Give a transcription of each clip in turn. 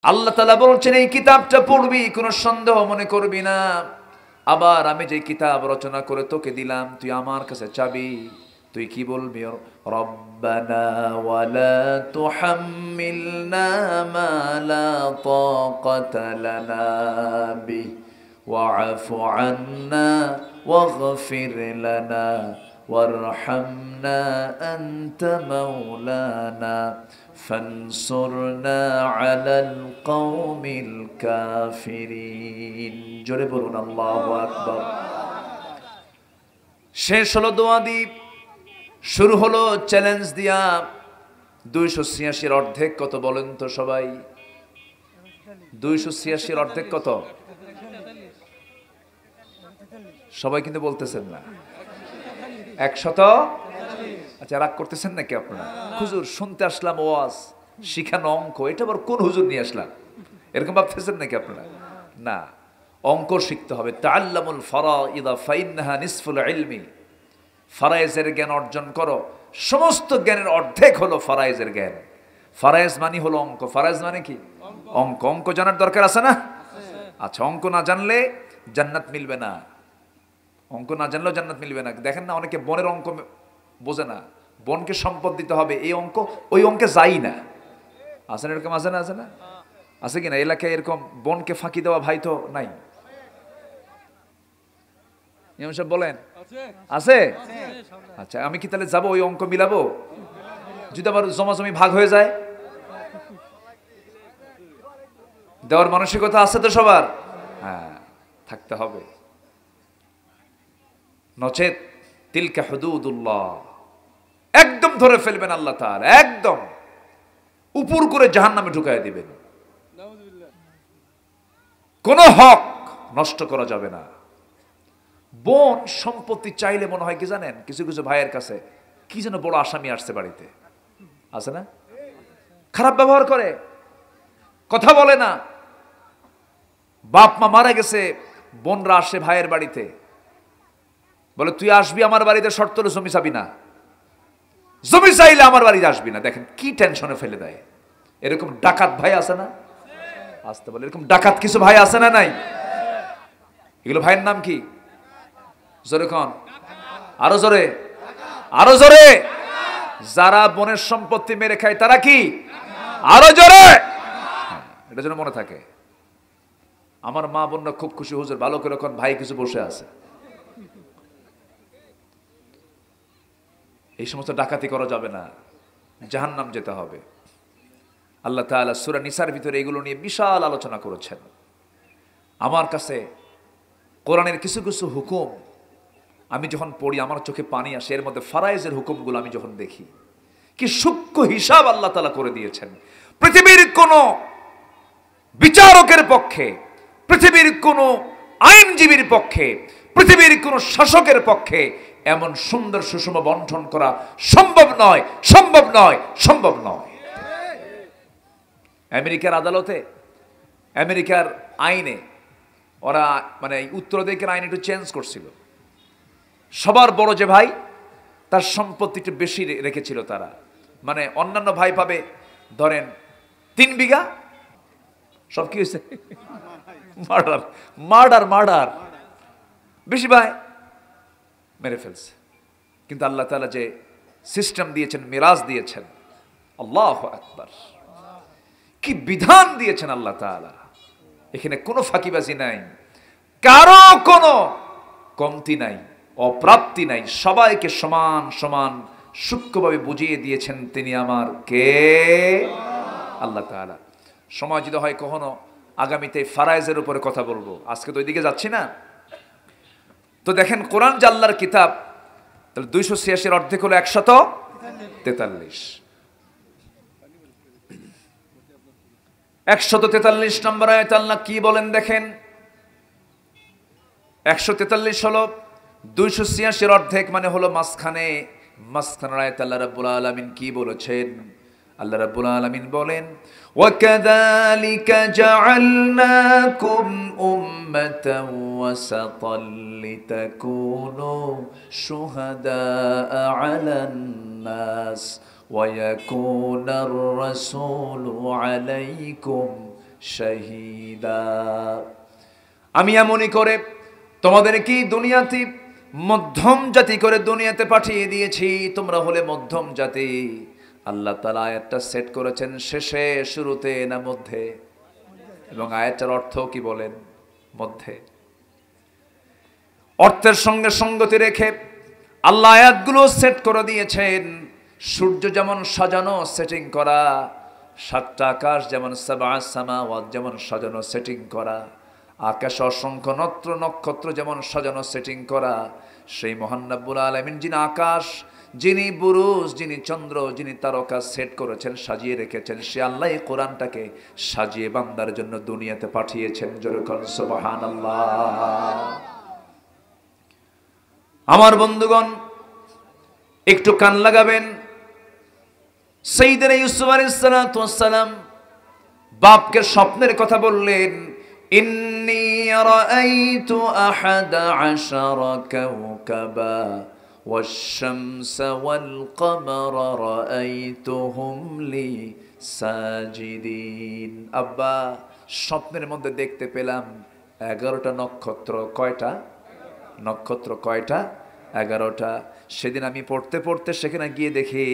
আল্লাহ তাআলা বলছেন এই কিতাবটা পড়বি, কোনো সন্দেহ মনে করবি না। আবার আমি যে কিতাব রচনা করে তোকে দিলাম, তুই আমার কাছে চাবি, তুই কি বলবি? রব্বানা ওয়ালা তুহাম্মিলনা মা লা তাকাতা লানা বিহি ওয়া'ফু আন্না ওয়াগফির লানা ওয়ারহামনা আনতা মাওলানা ফানসুরনা আলাল কওমিল কাফিরিন। জোরে বলুন আল্লাহু আকবার। শেষ হলো দোয়া দি, শুরু হলো চ্যালেঞ্জ দিয়া। 286 অর্ধেক কত বলেন তো সবাই? 286 অর্ধেক কত? সবাই কিন্তু বলতেছেন না। 100। আচ্ছা, রাগ করতেছেন নাকি আপনারা? হুজুর শুনতে আসলাম ওয়াজ, শিখানো অঙ্ক, এটা আবার কোন হুজুর নিয়ে আসলাম, এরকম ভাবতেছেন নাকি আপনারা? না, অঙ্ক শিখতে হবে। তাআল্লামুল ফারাইদা ফাইন্নাহা নিসফুল ইলমি। ফারায়েজের জ্ঞান অর্জন করো। সমস্ত জ্ঞানের অর্ধেক হলো ফারায়েজের জ্ঞান। ফারায়েজ মানে হলো অঙ্ক। ফারায়েজ মানে কি? অঙ্ক। অঙ্ক জানার দরকার আছে না? আচ্ছা, অঙ্ক না জানলে জান্নাত মিলবে না। অঙ্ক না জানলেও জান্নাত মিলবে না। দেখেন না, অনেকে বনের অঙ্ক বোঝে না, বনকে সম্পদ দিতে হবে, এই অঙ্ক ওই অঙ্কে যাই না। আছে না এরকম? আছে না? আছে না? আছে কিনা এলাকায় এরকম বনকে ফাঁকি দেওয়া ভাই? তো নাই। ইমাম সাহেব বলেন আছে? আচ্ছা, আমি কি তাহলে যাবো ওই অঙ্ক মিলাবো? যদি আবার জমাজমি ভাগ হয়ে যায়? দেওয়ার মানসিকতা আছে তো সবার? হ্যাঁ, থাকতে হবে। নচেত তিলকা হুদুদুল্লাহ, একদম ধরে ফেলবেন আল্লাহ তাআলা, একদম উপর করে জাহান্নামে ঢুকায় দিবেন। কোন হক নষ্ট করা যাবে না। বন সম্পত্তি চাইলে মনে হয় কি জানেন, কিছু কিছু ভাইয়ের কাছে কি যেন বড় আসামি আসছে বাড়িতে, আছে না? খারাপ ব্যবহার করে, কথা বলে না। বাপ মা মারা গেছে, বোনরা আসে ভাইয়ের বাড়িতে, বলে তুই আসবি আমার বাড়িতে, শর্ত হলো জমি চাবি না, জমি চাইলে আমার বাড়িতে আসবি না। দেখেন কি টেনশনে ফেলে দেয়। এরকম ডাকাত ভাই আছে না? আসতে বলে এরকম ডাকাত কিছু ভাই আছে না? নাই? এগুলো ভাইয়ের নাম কি? জোরে কন, আরো জোরে, আরো জোরে। যারা বনের সম্পত্তি মেরে খায় তারা কি? আরো জোরে। এটা যেন মনে থাকে। আমার মা বোনরা খুব খুশি, হুজুর ভালো করে কোন ভাই কিছু বসে আছে। এই সমস্ত ডাকাতি করা যাবে না, জাহান্নাম যেতে হবে। আল্লাহ তাআলা সূরা নিসার ভিতরে এগুলো নিয়ে বিশাল আলোচনা করেছেন। আমার কাছে কোরআনের কিছু কিছু হুকুম আমি যখন পড়ি আমার চোখে পানি আসে। এর মধ্যে ফারায়েজের হুকুমগুলো আমি যখন দেখি, কি সূক্ষ্ম হিসাব আল্লাহ তাআলা করে দিয়েছেন। পৃথিবীর কোন বিচারকের পক্ষে, পৃথিবীর কোন আইনজীবীর পক্ষে, পৃথিবীর কোন শাসকের পক্ষে এমন সুন্দর সুষম বন্টন করা সম্ভব নয়, সম্ভব নয়, সম্ভব নয়। আমেরিকার আদালতে, আমেরিকার আইনে ওরা মানে উত্তর দিকের আইন একটু চেঞ্জ করছিল। সবার বড় যে ভাই, তার সম্পত্তি একটু বেশি রেখেছিল তারা। মানে অন্যান্য ভাই পাবে ধরেন 3 বিঘা, সব কি হয়েছে? Murder, murder, murder. বেশি ভাই মেরে ফেলছে। কিন্তু আল্লাহ তাআলা যে সিস্টেম দিয়েছেন, মিরাজ দিয়েছেন, আল্লাহু আকবার, কি বিধান দিয়েছেন আল্লাহ তাআলা। এখানে কোনো ফাঁকিবাজি নাই, কারো কোনো কমতি নাই, অপ্রাপ্তি নাই। সবাইকে সমান সমান সূক্ষ্মভাবে বুঝিয়ে দিয়েছেন তিনি আমার কে? আল্লাহ তাআলা। সময় যদি হয় কখনো আগামীতে ফারায়েজের উপরে কথা বলবো, আজকে তো ওইদিকে যাচ্ছি না। তো দেখেন কোরআন যে আল্লাহর কিতাব, তাহলে 286 অর্ধেক হলো 143। 143 নম্বর আয়াতে আল্লাহ কি বলেন দেখেন। 143 হলো 286 অর্ধেক, মানে হলো মাঝখানে। মাঝখানের আয়াতে আল্লাহ রাব্বুল আলামিন কি বলেছেন? আল্লাহ রাব্বুল আলামিন বলেন, ওয়াকাযালিকা জাআলনাকুম উম্মাতান ওয়াসাতাল লিতাকুনু শুহাদাআ আলান নাস ওয়া ইয়াকুনার রাসূলু আলাইকুম শাহীদা। আমি এমনই করে তোমাদেরকে দুনিয়াতে মধ্যম জাতি করে দুনিয়াতে পাঠিয়ে দিয়েছি, তোমরা হলে মধ্যম জাতি। আল্লাহ তাআলা আয়াতটা সেট করেছেন শেষে, শুরুতে না মধ্যে? এবং আয়াতটার অর্থ কি বলেন? মধ্যে। অর্থের সঙ্গে সঙ্গতি রেখে আল্লাহ আয়াতগুলো সেট করে দিয়েছেন। সূর্য যেমন সাজানো সেটিং করা, সাতটা আকাশ যেমন সাবআ সামাওয়াত যেমন সাজানো সেটিং করা, আকাশে অসংখ্য নক্ষত্র যেমন সাজানো সেটিং করা, সেই মহান রব্বুল আলামিন যিনি আকাশ, যিনি বুরুজ, যিনি চন্দ্র, যিনি তারকা সেট করেছেন, সাজিয়ে রেখেছেন, সে আল্লাহ এই কোরআনটাকে সাজিয়ে বান্দার জন্য দুনিয়াতে পাঠিয়েছেন। জোরে বলুন সুবহানাল্লাহ। আমার বন্ধুগণ, একটু কান লাগাবেন। সাইয়েদনা ইউসুফ আলাইহিস সালাতু ওয়াস সালাম বাপকে স্বপ্নের কথা বললেন, ইন্নী রাআইতু আহাদা আশারা কাওকাবা ওয়াশ-শামসা ওয়াল কমারা রাআইতুহুম লি সাজিদিন। আব্বা, স্বপ্নের মধ্যে দেখতে পেলাম 11টা নক্ষত্র। কয়টা নক্ষত্র? কয়টা? 11টা। সেদিন আমি পড়তে পড়তে সেখানে গিয়ে দেখি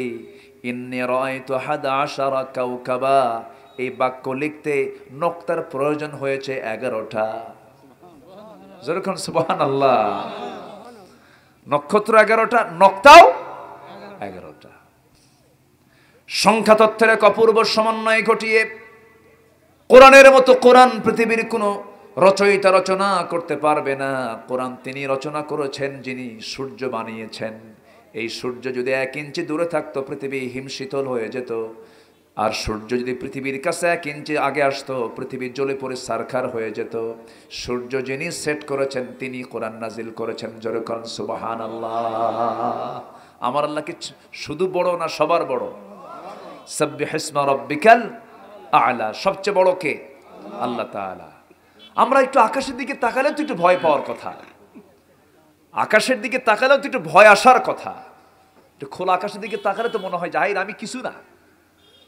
ইন্নী রাআইতু আহাদা আশারা কাওকাবা, এই বাক্য লিখতে নক্তার প্রয়োজন হয়েছে 11টা। যেরকম সুবহানাল্লাহ। নক্ষত্র 11টা, নক্তাও 11টা। সংখ্যা তত্ত্বের এক অপূর্ব সমন্বয় ঘটিয়ে কোরআনের মতো কোরআন পৃথিবীর কোনো রচয়িতা রচনা করতে পারবে না। কোরআন তিনি রচনা করেছেন যিনি সূর্য বানিয়েছেন। এই সূর্য যদি 1 ইঞ্চি দূরে থাকতো পৃথিবী হিমশীতল হয়ে যেত, আর সূর্য যদি পৃথিবীর কাছে 1 ইঞ্চি আগে আসতো পৃথিবী জ্বলে পড়ে সারখার হয়ে যেত। সূর্য যিনি সেট করেছেন তিনি কোরআন নাজিল করেছেন। জোরে বলুন সুবহানাল্লাহ। আমার আল্লাহ কি শুধু বড় না সবার বড়? সাব্বিহিসমা রাব্বিকাল আ'লা। সবচেয়ে বড় কে? আল্লাহ তাআলা। আমরা একটু আকাশের দিকে তাকালেও তো একটু ভয় পাওয়ার কথা, আকাশের দিকে তাকালেও তো একটু ভয় আসার কথা। একটু খোলা আকাশের দিকে তাকালে তো মনে হয় যে আমি কিছু না।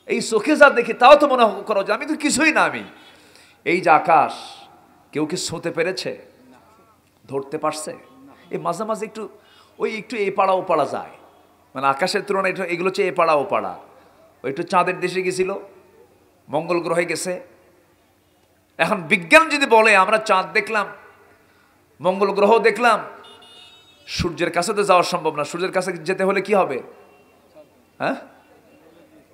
এই চোখে যা দেখি তাও তো মনে করো যে আমি তো কিছুই না। আমি এই যে আকাশ, কেউ কি ছুঁতে পেরেছে? ধরতে পারছে? এই মাঝে মাঝে একটু একটু এ পাড়া ও পাড়া যায়, মানে আকাশের তুলনায় এগুলো হচ্ছে এ পাড়া ও পাড়া। ওই একটু চাঁদের দেশে গেছিল, মঙ্গল গ্রহে গেছে। এখন বিজ্ঞান যদি বলে আমরা চাঁদ দেখলাম, মঙ্গল গ্রহ দেখলাম, সূর্যের কাছে তো যাওয়া সম্ভব না। সূর্যের কাছে যেতে হলে কি হবে? হ্যাঁ,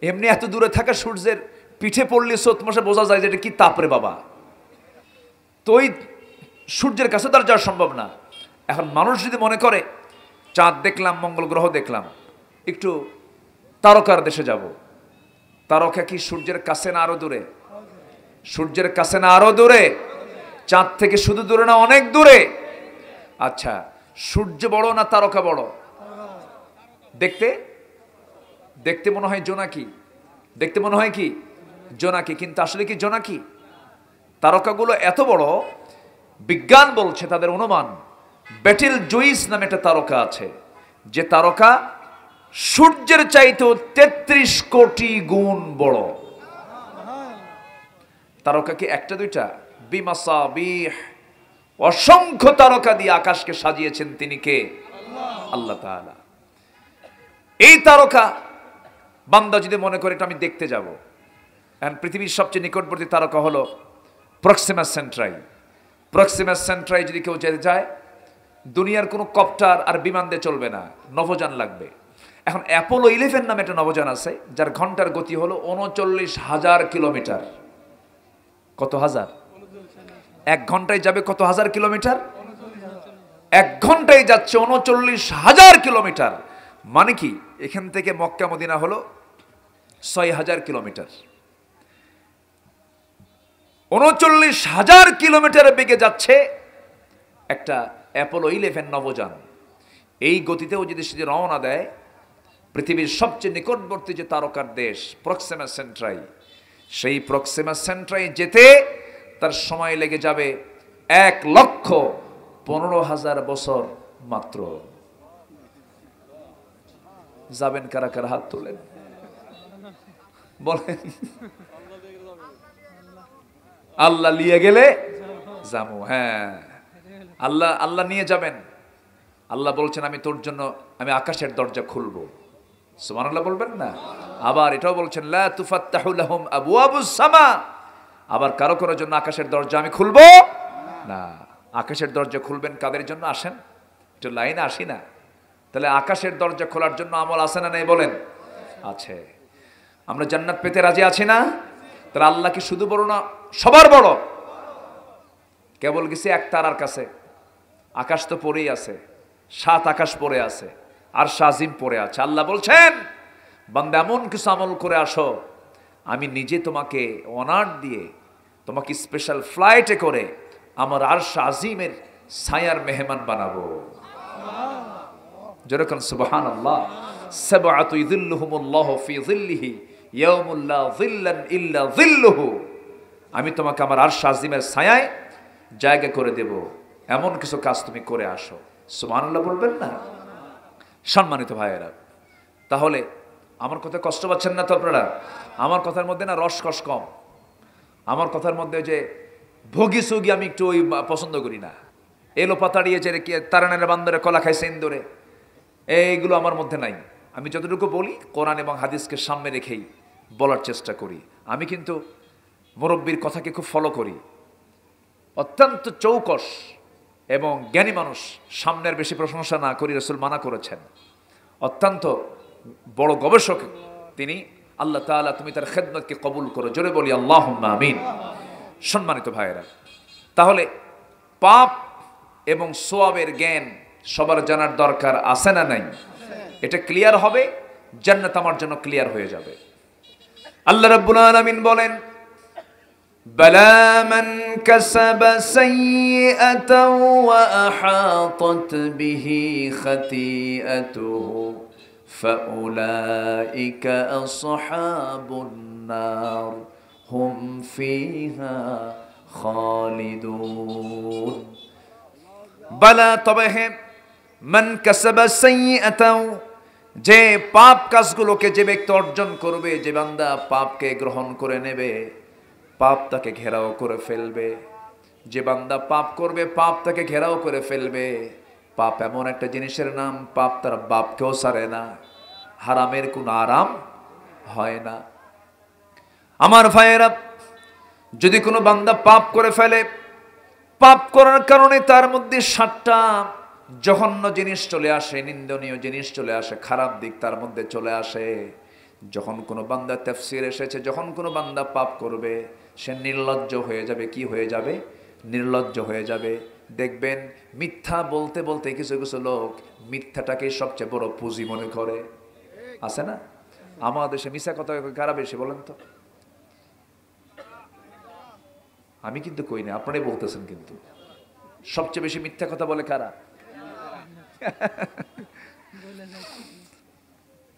এমনি এত দূরে থাকা সূর্যের পিঠে পড়লে চৈত মাসে বোঝা যায় যে এটা কি তাপরে বাবা। তো ওই সূর্যের কাছে তার যাওয়া সম্ভব না। এখন মানুষ যদি মনে করে চাঁদ দেখলাম, মঙ্গল গ্রহ দেখলাম, একটু তারকার দেশে যাব, তারকা কি সূর্যের কাছে না আরো দূরে? সূর্যের কাছে না আরো দূরে? চাঁদ থেকে শুধু দূরে না, অনেক দূরে। আচ্ছা, সূর্য বড় না তারকা বড়? দেখতে দেখতে মনে হয় জোনাকি, দেখতে মনে হয় কি জোনাকি, কিন্তু আসলে কি জোনাকি? তারকাগুলো এত বড়, বিজ্ঞান বলছে তাদের অনুমান বেটেল জুইস নামে একটা তারকা আছে, যে তারকা সূর্যের চাইতেও 33 কোটি গুণ বড়। তারকা কি একটা দুইটা? বিমাসাবিহ, অসংখ্য তারকা দিয়ে আকাশকে সাজিয়েছেন তিনি কে? আল্লাহ তাআলা। এই তারকা বান্দা যদি মনে করে এটা আমি দেখতে যাব, এখন পৃথিবীর সবচেয়ে নিকটবর্তী তারকা হলো প্রক্সিমা সেন্ট্রাই। প্রক্সিমা সেন্ট্রাই যদি কেউ যেতে চায়, দুনিয়ার কোনো কপ্টার আর বিমান দিয়ে চলবে না, নভোযান লাগবে। এখন অ্যাপোলো 11 নামে একটা নভোযান আছে, যার ঘন্টার গতি হলো 39,000 কিলোমিটার। কত হাজার? 1 ঘন্টায় যাবে কত হাজার কিলোমিটার? 1 ঘন্টায় যাচ্ছে 39,000 কিলোমিটার। মানে কি, এখান থেকে মক্কা মদিনা হলো 6,000 কিলোমিটার। 39,000 কিলোমিটারের বেগে যাচ্ছে একটা অ্যাপোলো 11 নভোযান। এই গতিতেও যদি সে রওনা দেয়, পৃথিবীর সবচেয়ে নিকটবর্তী যে তারকার দেশ প্রক্সিমা সেন্ট্রাই, সেই প্রক্সিমা সেন্ট্রাই যেতে তার সময় লেগে যাবে 1,15,000 বছর মাত্র। যাবেন কারা কারা? হাত তোলেন, বলেন। আল্লাহ নিয়ে গেলে যাবো। হ্যাঁ, আল্লাহ আল্লাহ নিয়ে যাবেন। আল্লাহ বলছেন আমি তোর জন্য আমি আকাশের দরজা খুলবো। সুবহানাল্লাহ বলবেন না? আবার এটাও বলছেন লা তুফাত্তাহু লাহুম আবওয়াবুস সামা, আবার কারো কারোর জন্য আকাশের দরজা আমি খুলবো না। আকাশের দরজা খুলবেন কাদের জন্য? আসেন একটু লাইনে আসি না। তাহলে আকাশের দরজা খোলার জন্য আমল আছে না নেই বলেন? আছে। আমরা জান্নাত পেতে রাজি আছি না? তাহলে আল্লাহ কি শুধু বড় না, সবার বড়? কেবল গেছি এক তারার কাছে, আকাশ তো পড়েই আছে, 7 আকাশ পড়ে আছে, আর শাজিম পড়ে আছে। আল্লাহ বলছেন বান্দা এমন কিছু আমল করে আসো, আমি নিজে তোমাকে অনার দিয়ে তোমাকে স্পেশাল ফ্লাইটে করে আমার আরশ আজিমের ছায়ার মেহমান বানাবো। যেরকম সুবহানাল্লাহ, সাবআতু ইযিল্লুহুমুল্লাহু ফি যিল্লিহি ইয়াউমুল লা যিল্লান ইল্লা যিল্লুহু, আমি তোমাকে আমার আরশ আজিমের ছায়ায় জায়গা করে দেব, এমন কিছু কাজ তুমি করে আসো। সুবহানাল্লাহ বলবেন না? সম্মানিত ভাইয়েরা, তাহলে আমার কথা কষ্ট পাচ্ছেন না তো আপনারা? আমার কথার মধ্যে না রসকস কম, আমার কথার মধ্যে যে ভোগী সুগি আমি একটু ওই পছন্দ করি না। এলো পাতাড়িয়ে যে তারানের বান্দরে কলা খাইছে ইন্দোরে, এইগুলো আমার মধ্যে নাই। আমি যতটুকু বলি কোরআন এবং হাদিসকে সামনে রেখেই বলার চেষ্টা করি। আমি কিন্তু মুরব্বীর কথাকে খুব ফলো করি। অত্যন্ত চৌকস এবং জ্ঞানী মানুষ সামনের বেশি প্রশংসা না করি, রাসূল মানা করেছেন। অত্যন্ত বড় গবেষক তিনি। আল্লাহ তাআলা তুমি তার খেদমতকে কবুল করো, জোরে বলি আল্লাহুম্মা আমিন। সম্মানিত ভাইয়েরা, তাহলে পাপ এবং সওয়াবের জ্ঞান সবার জানার দরকার আছে না নাই? এটা ক্লিয়ার হবে, জান্নাত আমার জন্য ক্লিয়ার হয়ে যাবে। আল্লাহ রাব্বুল আলামিন বলেন বালা মান কাসাবা সাইয়্যাতাও ওয়া আহাতাত বিহি খাতিআতুহু ফাউলাইকা আসহাবুন নার হুম ফিহা খালিদুন। বালা, তবে হে, মান কাসাবা সাইয়্যাতাও, যে পাপ কাজগুলোকে যে ব্যক্তি অর্জন করবে, যে বান্দা পাপকে গ্রহণ করে নেবে, পাপ তাকে ঘেরাও করে ফেলবে। যে বান্দা পাপ করবে, পাপ তাকে ঘেরাও করে ফেলবে। পাপ এমন একটা জিনিসের নাম, পাপ তার বাপকেও ছাড়ে না, হারামের কোনো আরাম হয় না। আমার ভাইয়েরা, যদি কোনো বান্দা পাপ করে ফেলে, পাপ করার কারণে তার মধ্যে 7টা জঘন্য জিনিস চলে আসে, নিন্দনীয় জিনিস চলে আসে, খারাপ দিক তার মধ্যে চলে আসে। যখন কোনো বান্দা, তাফসীর এসেছে, যখন কোনো বান্দা পাপ করবে সে নির্লজ্জ হয়ে যাবে। কি হয়ে যাবে? নির্লজ্জ হয়ে যাবে। দেখবেন মিথ্যা বলতে বলতে কিছু কিছু লোক মিথ্যাটাকে সবচেয়ে বড় পুঁজি মনে করে। আছে না? আমাদের দেশে মিথ্যা কথা কারা বেশি বলেন তো? আমি কিন্তু কই না, আপনারাই বলতেছেন। কিন্তু সবচেয়ে বেশি মিথ্যা কথা বলে কারা?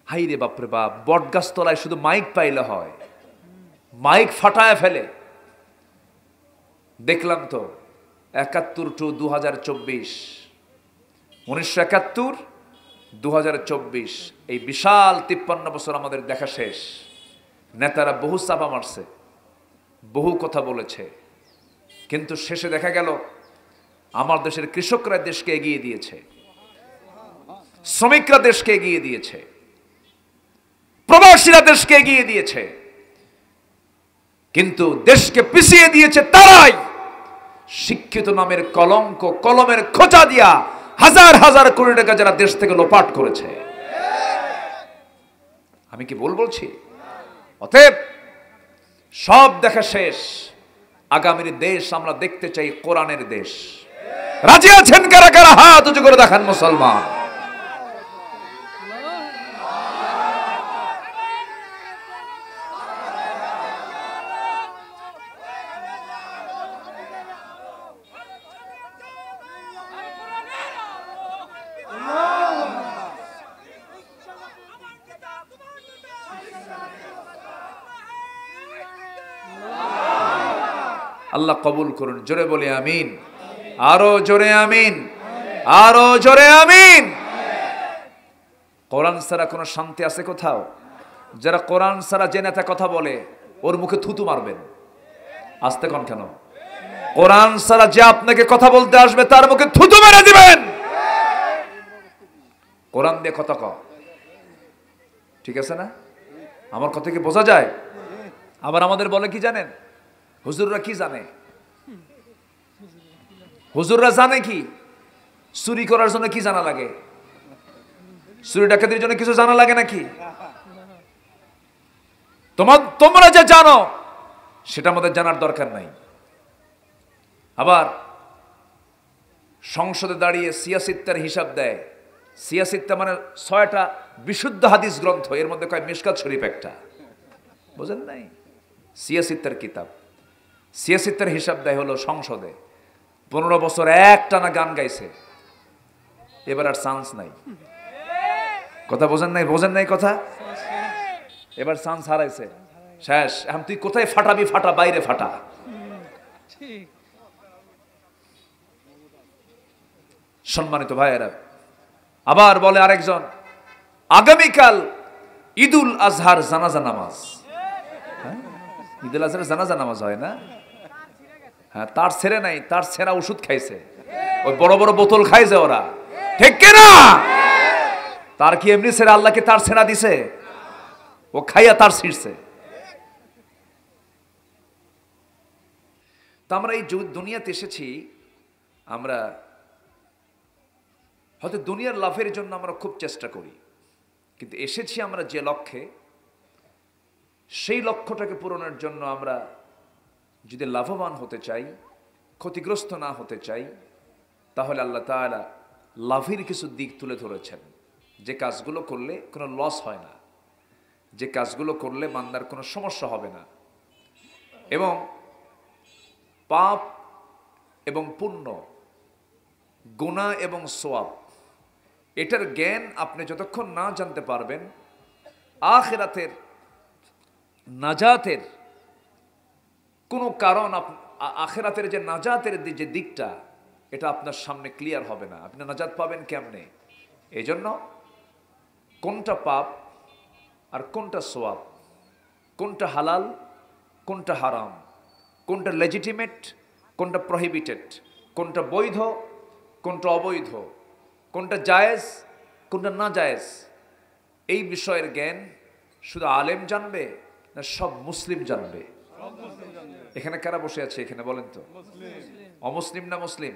হাই রে বাপরে বাপ, বটগাছ তলায় শুধু মাইক পাইলে হয়, মাইক ফাটায় ফেলে। দেখলাম তো 71 টু 2024, 1971 2024, এই বিশাল 53 বছর আমাদের দেখা শেষ। নেতারা বহু চাপা মারছে, বহু কথা বলেছে, কিন্তু শেষে দেখা গেল আমার দেশের কৃষকরা দেশকে এগিয়ে দিয়েছে, শ্রমিকরা দেশকে এগিয়ে দিয়েছে, প্রবাসীরা দেশকে এগিয়ে দিয়েছে, কিন্তু দেশকে পিছিয়ে দিয়েছে তারাই শিক্ষিত নামের কলঙ্ক, কলমের খোঁচা দিয়া হাজার হাজার কোটি টাকা যারা দেশ থেকে লোপাট করেছে। আমি কি ভুল বলছি? অতএব সব দেখা শেষ, আগামীর দেশ আমরা দেখতে চাই কোরআনের দেশ। রাজি আছেন কারা কারা? হাত উঁচু করে দেখান মুসলমান। আল্লাহ কবুল করুন, জোরে বলি আমিন। আরো জোরে আমিন, আরো জোরে আমিন। কোরআন ছাড়া কোনো শান্তি আছে কোথাও? যারা কোরআন ছাড়া যে নেতা কথা বলে ওর মুখে থুতু মারবেন। আস্তে কোন কেন? কোরআন ছাড়া যে আপনাকে কথা বলতে আসবে তার মুখে থুতু মেরে দিবেন। কোরআন দিয়ে কথা কও, ঠিক আছে না? আমার কথা কি বোঝা যায়? আবার আমাদের বলে কি জানেন, হুজুররা কি জানে? হুজুররা জানে কি চুরি করার জন্য কি জানা লাগে? চুরি ডাকাতির জন্য কিছু জানা লাগে নাকি? তোমরা যে জানো সেটা আমাদের জানার দরকার নাই। আবার সংসদে দাঁড়িয়ে সিয়াসিত্তার হিসাব দেয়। সিয়াসিত্তা মানে 6টা বিশুদ্ধ হাদিস গ্রন্থ, এর মধ্যে কয় মিশকাত শরীফ একটা, বুঝেন নাই? সিয়াসিত্তার কিতাব, সিয়াসিত্তার হিসাব দেয় হলো সংসদে। 15 বছর একটানা গান গাইছে, এবার আর চান্স নাই। কথা বোঝেন নাই? বোঝেন নাই কথা? এবার চান্স হারাইছে, শেষ। এখন তুই কোথায় ফাটাবি? ফাটা, বাইরে ফাটা। সম্মানিত ভাইয়েরা, আবার বলে আরেকজন, আগামীকাল ঈদুল আজহার জানাজা নামাজ। ঈদুল আজহার জানাজা নামাজ হয় না? হ্যাঁ, তার ছেড়ে নাই, তার ছেঁড়া ওষুধ খাইছে, ওই বড় বড় বোতল খাইছে ওরা, ঠিক কিনা? তার কি এমনি ছেড়ে আল্লাহকে তার ছেঁড়া দিছে? ও খাইয়া তার ছিঁড়ছে। তা আমরা এই দুনিয়াতে এসেছি, আমরা হয়তো দুনিয়ার লাভের জন্য আমরা খুব চেষ্টা করি, কিন্তু এসেছি আমরা যে লক্ষ্যে, সেই লক্ষ্যটাকে পূরণের জন্য আমরা যদি লাভবান হতে চাই, ক্ষতিগ্রস্ত না হতে চাই, তাহলে আল্লাহ তাআলা লাভের কিছু দিক তুলে ধরেছেন। যে কাজগুলো করলে কোনো লস হয় না, যে কাজগুলো করলে বান্দার কোনো সমস্যা হবে না, এবং পাপ এবং পুণ্য, গুনাহ এবং সওয়াব, এটার জ্ঞান আপনি যতক্ষণ না জানতে পারবেন, আখিরাতের নাজাতের কোনো কারণ, আখিরাতের যে নাজাতের যে দিকটা, এটা আপনার সামনে ক্লিয়ার হবে না। আপনি নাজাত পাবেন কেমনে? এই জন্য কোনটা পাপ আর কোনটা সওয়াব, কোনটা হালাল কোনটা হারাম, কোনটা লেজিটিমেট কোনটা প্রহিবিটেড, কোনটা বৈধ কোনটা অবৈধ, কোনটা জায়েজ কোনটা না জায়েজ, এই বিষয়ের জ্ঞান শুধু আলেম জানবে না সব মুসলিম জানবে? এখানে কারা বসে আছে এখানে বলেন তো? অমুসলিম না মুসলিম?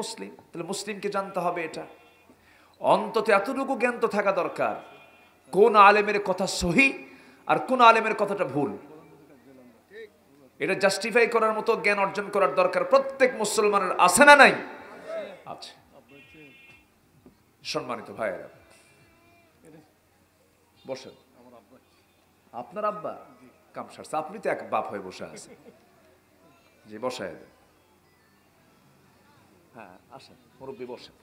মুসলিম। তাহলে মুসলিমকে জানতে হবে এটা। অন্তত এতটুকু জ্ঞান তো থাকা দরকার, কোন আলেমের কথা সহি আর কোন আলেমের কথাটা ভুল। এটা জাস্টিফাই করার মতো জ্ঞান অর্জন করার দরকার প্রত্যেক মুসলমানের আছে না নাই? আছে। সম্মানিত ভাইয়েরা, বসেন। আপনার আব্বা কাম সারছে, আপনি তো এক বাপ হয়ে বসে আছেন, যে বসায় দেন। হ্যাঁ আসেন মুরব্বী, বসেন।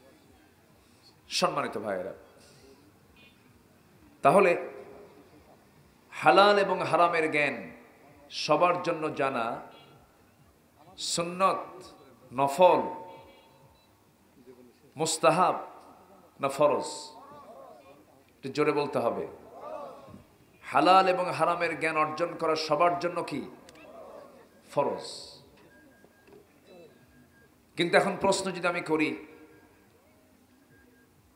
সম্মানিত ভাইয়েরা, তাহলে হালাল এবং হারামের জ্ঞান সবার জন্য জানা সুন্নত, নফল, মুস্তাহাব না ফরজ? একটু জোরে বলতে হবে। হালাল এবং হারামের জ্ঞান অর্জন করা সবার জন্য কি? ফরজ। কিন্তু এখন প্রশ্ন যদি আমি করি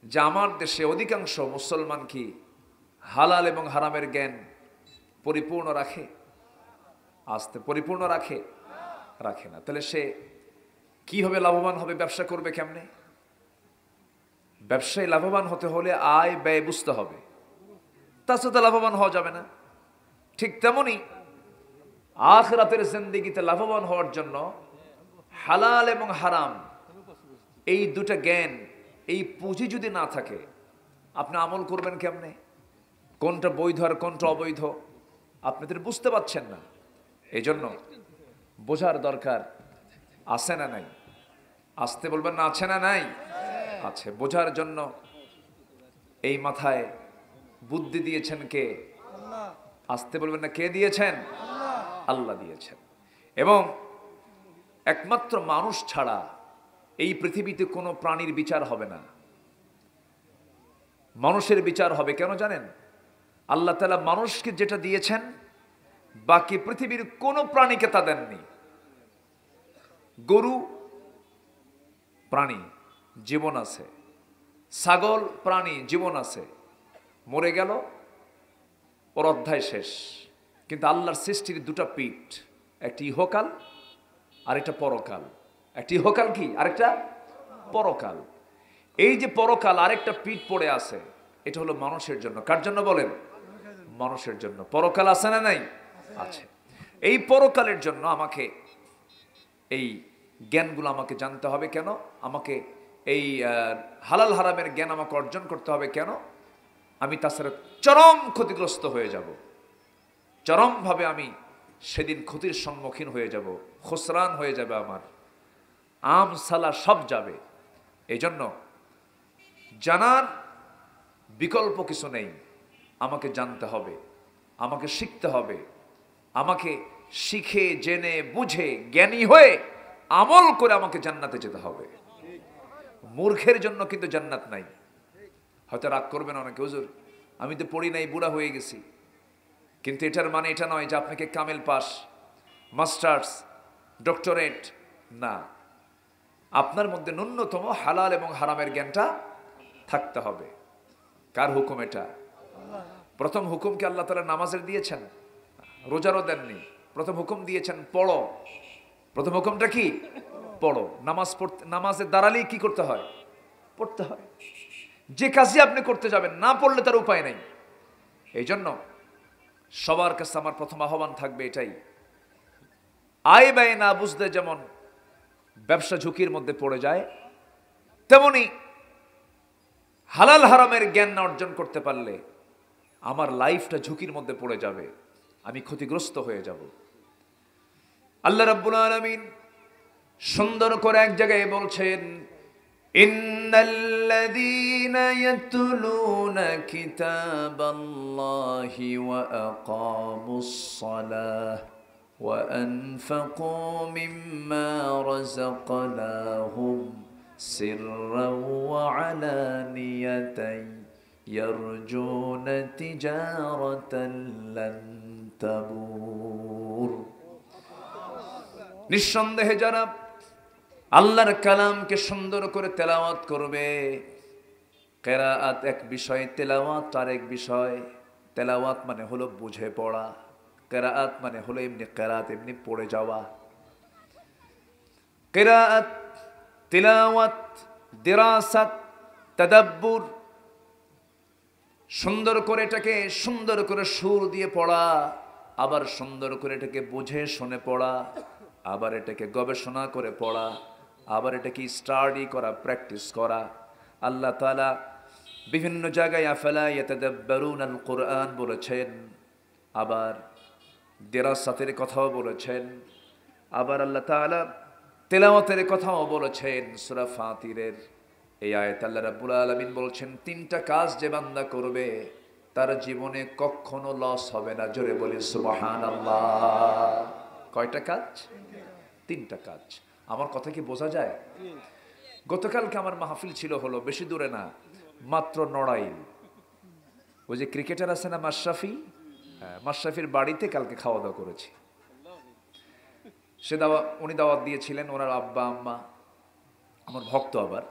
যে আমার দেশে অধিকাংশ মুসলমান কি হালাল এবং হারামের জ্ঞান পরিপূর্ণ রাখে? আস্তে পরিপূর্ণ রাখে? রাখে না। তাহলে সে কিভাবে লাভবান হবে? ব্যবসা করবে কেমনে? ব্যবসায় লাভবান হতে হলে আয় ব্যয় বুঝতে হবে, তাছাড়া লাভবান হওয়া যাবে না। ঠিক তেমনি আখিরাতের জিন্দেগিতে লাভবান হওয়ার জন্য হালাল এবং হারাম এই দুটো জ্ঞান, এই পুঁজি যদি না থাকে, আপনি আমল করবেন কেমনে? কোনটা বৈধ আর কোনটা অবৈধ আপনাদের বুঝতে পারছেন না। এই জন্য বোঝার দরকার আছে না নাই? আসতে বলবেন না, আছে না নাই? আছে। বোঝার জন্য এই মাথায় বুদ্ধি দিয়েছেন কে? আসতে বলবেন না, কে দিয়েছেন? আল্লাহ দিয়েছেন। এবং একমাত্র মানুষ ছাড়া এই পৃথিবীতে কোনো প্রাণীর বিচার হবে না, মানুষের বিচার হবে। কেন জানেন? আল্লাহ তাআলা মানুষকে যেটা দিয়েছেন বাকি পৃথিবীর কোনো প্রাণীকে তা দেননি। গরু প্রাণী, জীবন আছে। ছাগল প্রাণী, জীবন আছে। মরে গেল, ওর অধ্যায় শেষ। কিন্তু আল্লাহর সৃষ্টির দুটা পিঠ, একটি ইহকাল আর একটা পরকাল। একটি ইহকাল কি, আরেকটা পরকাল। এই যে পরকাল আরেকটা পিঠ পড়ে আছে, এটা হলো মানুষের জন্য। কার জন্য বলেন? মানুষের জন্য। পরকাল আছে না নাই? আছে। এই পরকালের জন্য আমাকে এই জ্ঞানগুলো আমাকে জানতে হবে। কেন? আমাকে এই হালাল হারামের জ্ঞান আমাকে অর্জন করতে হবে। কেন? আমি তাছাড়া চরম ক্ষতিগ্রস্ত হয়ে যাব, চরমভাবে আমি সেদিন ক্ষতির সম্মুখীন হয়ে যাব, খুসরান হয়ে যাবে, আমার আম সালা সব যাবে। এই জন্য জানার বিকল্প কিছু নেই, আমাকে জানতে হবে, আমাকে শিখতে হবে, আমাকে শিখে জেনে বুঝে জ্ঞানী হয়ে আমল করে আমাকে জান্নাতে যেতে হবে। মূর্খের জন্য কিন্তু জান্নাত নাই। হয়তো রাগ করবেন অনেকে, হুজুর আমি তো পড়ি নাই, বুড়া হয়ে গেছি। কিন্তু এটার মানে এটা নয় যে আপনাকে কামেল পাস, মাস্টার্স, ডক্টরেট না। আপনার মধ্যে ন্যূনতম হালাল এবং হারামের জ্ঞানটা থাকতে হবে। কার হুকুম এটা? প্রথম হুকুম কি আল্লাহ তাআলা নামাজের দিয়েছেন? রোজারও দেননি। প্রথম হুকুম দিয়েছেন পড়ো। প্রথম হুকুমটা কি? পড়ো। নামাজ পড়তে, নামাজের দাঁড়ালেই কি করতে হয়? পড়তে হয়। যে কাজই আপনি করতে যাবেন, না পড়লে তার উপায় নেই। এই জন্য সবার কাছে আমার প্রথম আহ্বান থাকবে এটাই, আয় ব্যয় না বুঝতে যেমন ব্যবসা ঝুঁকির মধ্যে পড়ে যায়, তেমনি হালাল হারামের জ্ঞান না অর্জন করতে পারলে আমার লাইফটা ঝুঁকির মধ্যে পড়ে যাবে, আমি ক্ষতিগ্রস্ত হয়ে যাব। আল্লাহ রাব্বুল আলামিন সুন্দর করে এক জায়গায় বলছেন, ইন্নাল্লাযীনা ইয়াতলুনা কিতাবাল্লাহি ওয়া আকামুস সালাহ ওয়া আনফাকু মিম্মা রাযাকনাহুম সিররান ওয়া আলানিয়াতান ইয়ারজুনা তিজারাতান লান তাবুর। নিঃসন্দেহে যারা আল্লাহর কালামকে সুন্দর করে তেলাওয়াত করবে, কেরাআত এক বিষয়, তেলাওয়াত আরেক বিষয়। তেলাওয়াত মানে হলো বুঝে পড়া, কেরাআত মানে হলো এমনি কেরাত, এমনি পড়ে যাওয়া। কেরাআত, তিলাওয়াত, দিরাসাত, তাদাব্বুর, সুন্দর করে এটাকে সুন্দর করে সুর দিয়ে পড়া, আবার সুন্দর করে এটাকে বুঝে শুনে পড়া, আবার এটাকে গবেষণা করে পড়া, আবার এটাকে স্টাডি করা, প্র্যাকটিস করা। আল্লাহ তাআলা বিভিন্ন জায়গায় আফালা ইয়াতাদাব্বারুনাল কুরআন বলেছেন, আবার দিরাসাতের কথাও বলেছেন, আবার আল্লাহ তাআলা তেলাওয়াতের কথাও বলেছেন। সূরা ফাতিরের এই আয়াতে আল্লাহ রাব্বুল আলামিন বলছেন, তিনটা কাজ যে বান্দা করবে তার জীবনে কখনো লস হবে না। জোরে বলি সুবহানাল্লাহ। কয়টা কাজ? তিনটা কাজ। আমার কথা কি বোঝা যায়? গতকালকে আমার মাহফিল ছিল, হলো বেশি দূরে না, মাত্র নড়াইল। ওই যে ক্রিকেটার আছে না মাশরাফি, মাশরাফির বাড়িতে কালকে খাওয়া দাওয়া করেছি। সে উনি দাওয়াত দিয়েছিলেন, ওনার আব্বা আম্মা আমার ভক্ত আবার।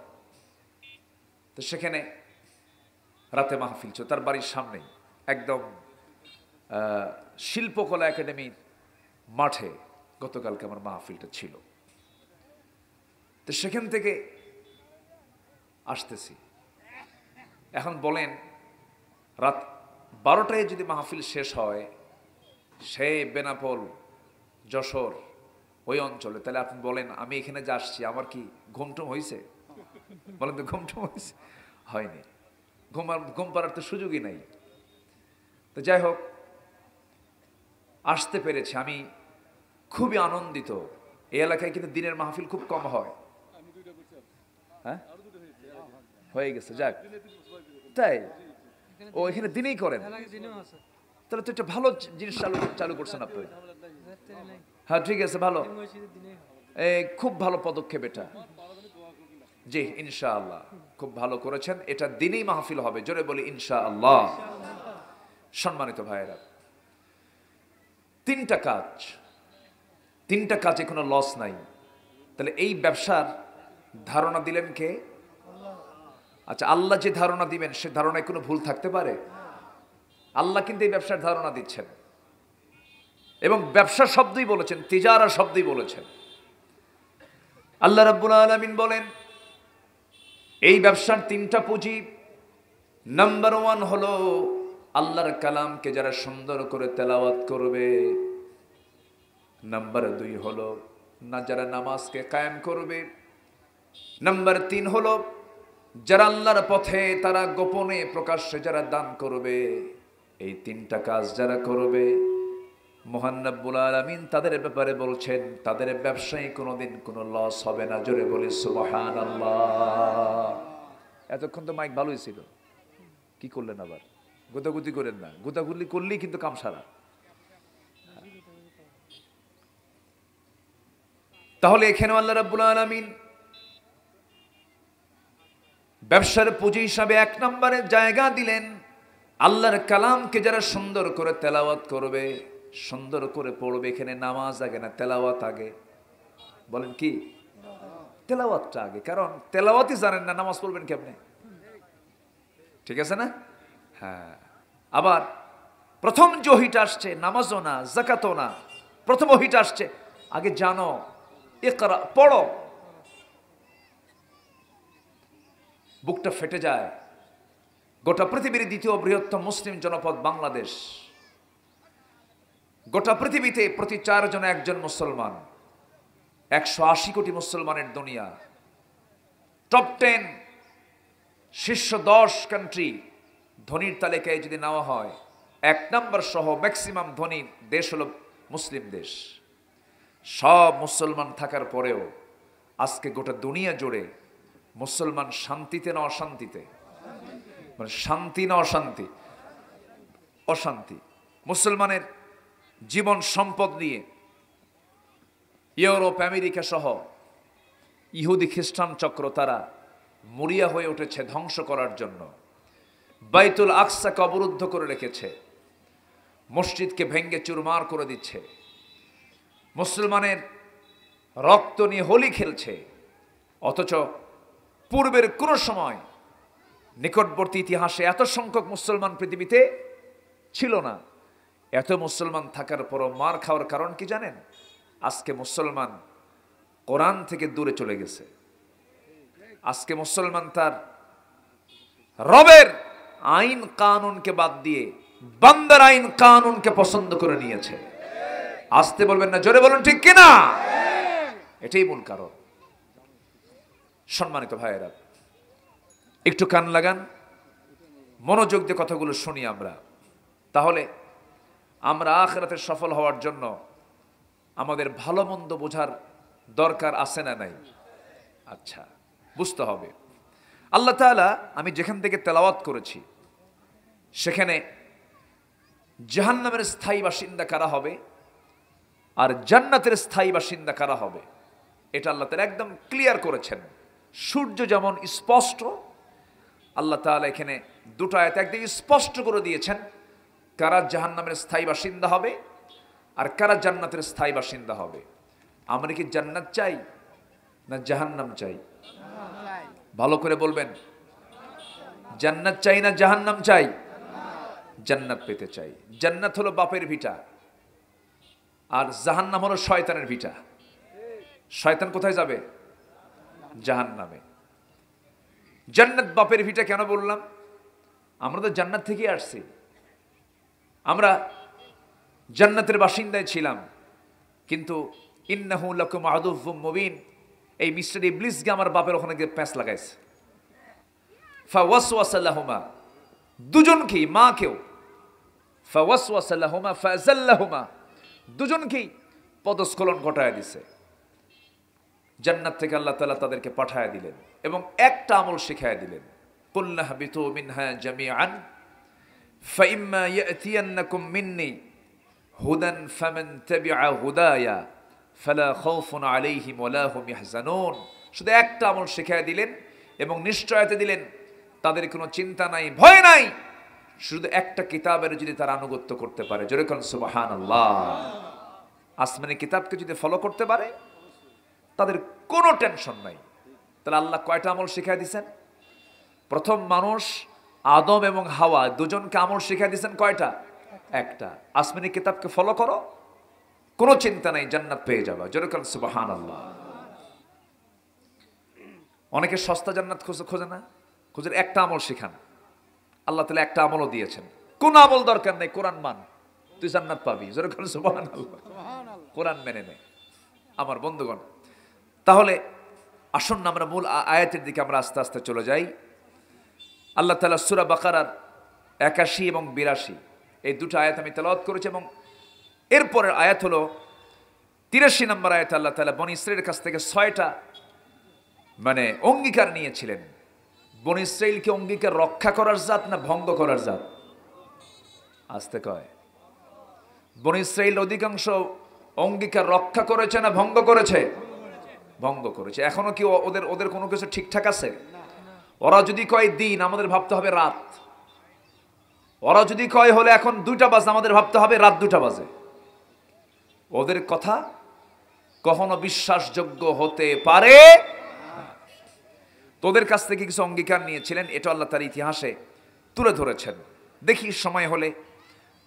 তো সেখানে রাতে মাহফিল ছিল তার বাড়ির সামনেই, একদম শিল্পকলা একাডেমির মাঠে গতকালকে আমার মাহফিলটা ছিল। তো সেখান থেকে আসতেছি। এখন বলেন, রাত 12টায় যদি মাহফিল শেষ হয়, সে বেনাপোল, যশোর ওই অঞ্চলে, তাহলে আপনি বলেন আমি এখানে যে আসছি আমার কি ঘুমটুম হয়েছে? বলেন তো, ঘুমটুম হয়েছে? হয়নি। ঘুম পাড়ার তো সুযোগই নাই। তো যাই হোক, আসতে পেরেছি, আমি খুবই আনন্দিত। এই এলাকায় কিন্তু দিনের মাহফিল খুব কম হয়। হ্যাঁ, হয়ে গেছে, যাক। তাই ও এখানে দিনেই করেন, তাহলে তো একটা ভালো জিনিস চালু করছেন আপনি। হ্যাঁ ঠিক আছে, ভালো, খুব ভালো পদক্ষেপ এটা। জি ইনশাআল্লাহ খুব ভালো করেছেন। এটা দিনেই মাহফিল হবে, জোরে বলি ইনশাআল্লাহ। সম্মানিত ভাইয়েরা, তিনটা কাজে কোনো লস নাই। তাহলে এই ব্যবসার ধারণা দিলেন কে? আচ্ছা, আল্লাহ যে ধারণা দিবেন সে ধারণায় কোনো ভুল থাকতে পারে? আল্লাহ কিন্তু এই ব্যবসার ধারণা দিচ্ছেন এবং ব্যবসা শব্দই বলেছেন, তিজারা শব্দই বলেছেন। আল্লাহ রাব্বুল আলামিন বলেন এই ব্যবসার 3টা পুঁজি। নাম্বার 1 হলো আল্লাহর কালামকে যারা সুন্দর করে তেলাওয়াত করবে। নাম্বার 2 হলো না যারা নামাজকে কায়েম করবে। নাম্বার 3 হলো যারা আল্লাহর পথে তারা গোপনে প্রকাশ্যে যারা দান করবে। এই 3টা কাজ যারা করবে মহান রব্বুল আলামিন তাদের ব্যাপারে বলছেন তাদের ব্যবসায় কোনোদিন কোনো লস হবে না। জোরে বলি সুবহানাল্লাহ। এতক্ষণ তো মাইক ভালোই ছিল, কি করলেন আবার? গোতাগুতি করেন না, গোতাগুলি করলেই কিন্তু কাম সারা। তাহলে এখানে আল্লাহ রাব্বুল আলামিন ব্যবসার পুঁজি হিসাবে 1 নম্বরে জায়গা দিলেন আল্লাহর কালামকে যারা সুন্দর করে তেলাওয়াত করবে, সুন্দর করে পড়বে। এখানে নামাজ আগে না তেলাওয়াত আগে? বলেন কি? তেলাওয়াতটা আগে, কারণ তেলাওয়াতই জানেন না নামাজ পড়বেন কেমনে? ঠিক আছে না? হ্যাঁ। আবার প্রথম যে ওহীটা আসছে নামাজও না যাকাতও না, প্রথম ওহীটা আসছে আগে জানো, ইকরা, পড়ো। বুকটা ফেটে যায়। গোটা পৃথিবীর 2য় বৃহত্তম মুসলিম জনপদ বাংলাদেশ। গোটা পৃথিবীতে প্রতি 4 জনে 1 জন মুসলমান। 180 কোটি মুসলমানের দুনিয়া। টপ 10 শীর্ষ 10 কান্ট্রি ধনীর তালিকায় যদি নেওয়া হয় 1 নম্বর সহ ম্যাক্সিমাম ধনী দেশ হলো মুসলিম দেশ। সব মুসলমান থাকার পরেও আজকে গোটা দুনিয়া জুড়ে মুসলমান শান্তিতে না অশান্তিতে? মানে শান্তি না অশান্তি? অশান্তি। মুসলমানের জীবন সম্পদ নিয়ে ইউরোপ আমেরিকা সহ ইহুদি খ্রিস্টান চক্র তারা মরিয়া হয়ে উঠেছে ধ্বংস করার জন্য। বাইতুল আকসাকে অবরুদ্ধ করে রেখেছে, মসজিদকে ভেঙ্গে চুরমার করে দিচ্ছে, মুসলমানের রক্ত নিয়ে হোলি খেলছে। অথচ পূর্বের কোন সময় নিকটবর্তী ইতিহাসে এত সংখ্যক মুসলমান পৃথিবীতে ছিল না। এত মুসলমান থাকার পরও মার খাওয়ার কারণ কি জানেন? আজকে মুসলমান কোরআন থেকে দূরে চলে গেছে। আজকে মুসলমান তার রবের আইন কানুনকে বাদ দিয়ে বান্দার আইন কানুনকে পছন্দ করে নিয়েছে। আসতে বলবেন না, জোরে বলুন ঠিক কিনা? এটাই মূল কারণ। সম্মানিত ভাইয়েরা, একটু কান লাগান, মনোযোগ দিয়ে কথাগুলো শুনি আমরা। তাহলে আমরা আখিরাতে সফল হওয়ার জন্য আমাদের ভালো মন্দ বোঝার দরকার আছে না নাই? আচ্ছা, বুঝতে হবে। আল্লাহ তাআলা, আমি যেখান থেকে তেলাওয়াত করেছি সেখানে জাহান্নামের স্থায়ী বাসিন্দা কারা হবে আর জান্নাতের স্থায়ী বাসিন্দা কারা হবে এটা আল্লাহ তাআলা একদম ক্লিয়ার করেছেন। সূর্য যেমন স্পষ্ট, আল্লাহ তাআলা এখানে 2টা আয়াত একদম স্পষ্ট করে দিয়েছেন কারা জাহান্নামের স্থায়ী বাসিন্দা হবে আর কারা জান্নাতের স্থায়ী বাসিন্দা হবে। আমরা কি জান্নাত চাই না জাহান্নাম চাই? ভালো করে বলবেন, জান্নাত চাই না জাহান্নাম চাই? জান্নাত পেতে চাই। জান্নাত হলো বাপের ভিটা আর জাহান্নাম হলো শয়তানের ভিটা। শয়তান কোথায় যাবে? জাহান্নামে। জান্নাত বাপের ভিটা কেন বললাম? আমরা তো জান্নাত থেকে আসছি, আমরা জান্নাতের বাসিন্দায় ছিলাম, কিন্তু ইন্নাহু লাকুম আদুউম মুবিন, এই মিস্টার ইবলিসকে আমার বাপের ওখানে গিয়ে প্যাঁচ লাগাইছে। ফাওয়াসওয়াসা লাহুমা, দুজনকেই, মাকেও, ফাওয়াসওয়াসা লাহুমা ফাযাল্লাহুমা, দুজনকেই পদস্খলন ঘটায় দিছে। জান্নাত থেকে আল্লাহ তাআলা তাদেরকে পাঠায় দিলেন এবং একটা আমল শিখায় দিলেন, কুল্লা হাবিতু মিনহা জামিআন ফাইম্মা ইয়াতিয়ান্নাকুম মিন্নি হুদান ফামান তাবিআ হুদায়া ফালা খাউফুন আলাইহিম ওয়ালা হুম ইয়াহজানুন। শুধু একটা আমল শিখায় দিলেন এবং নিশ্চয়তা দিলেন তাদের কোনো চিন্তা নাই, ভয় নাই, শুধু একটা কিতাবের যদি তারা আনুগত্য করতে পারে। জোরে কোন সুবহানাল্লাহ। আসমানি কিতাবকে যদি ফলো করতে পারে তাদের কোনো টেনশন নাই। তাহলে আল্লাহ কয়টা আমল শিখাই দিয়েছেন? প্রথম মানুষ আদম এবং হাওয়া দুজনকে আমল শিখাই দিয়েছেন কয়টা? একটা। আসমানি কিতাবকে ফলো করো, কোনো চিন্তা নাই, জান্নাত পেয়ে যাবে। যেরকম সুবহানাল্লাহ। অনেকে সস্তা জান্নাত খোঁজে না, খোঁজের একটা আমল শিখান। আল্লাহ তাআলা একটা আমলও দিয়েছেন, কোন আমল দরকার নেই, কোরআন মান, তুই জান্নাত পাবি। যেরকম সুবহানাল্লাহ, কোরআন মেনে নে। আমার বন্ধুগণ, তাহলে আসুন আমরা মূল আয়াতের দিকে আমরা আস্তে আস্তে চলে যাই। আল্লাহ তাআলা সূরা বাকারার 81 এবং 82 এই দুটো আয়াত আমি তেলাওয়াত করেছি, এবং এরপরের আয়াত হলো 83 নম্বর আয়াত। আল্লাহ তাআলা বনী ইসরাইলের কাছ থেকে 6টা অঙ্গীকার নিয়েছিলেন। বনী ইসরাইলকে অঙ্গীকার রক্ষা করার জাত না ভঙ্গ করার জাত? আসতে কয়। বনী ইসরাইল অধিকাংশ অঙ্গীকার রক্ষা করেছে না ভঙ্গ করেছে? ভঙ্গ করেছে। এখনো কি ওদের কোনো কিছু ঠিকঠাক আছে? ওরা যদি কয় দিন, আমাদের ভাবতে হবে রাত। ওরা যদি কয় হলে এখন 2টা বাজে, আমাদের ভাবতে হবে রাত 2টা বাজে। ওদের কথা কখনো বিশ্বাসযোগ্য হতে পারে। তোদের কাছ থেকে কিছু অঙ্গীকার নিয়েছিলেন, এটা আল্লাহ তার ইতিহাসে তুলে ধরেছেন। দেখি সময় হলে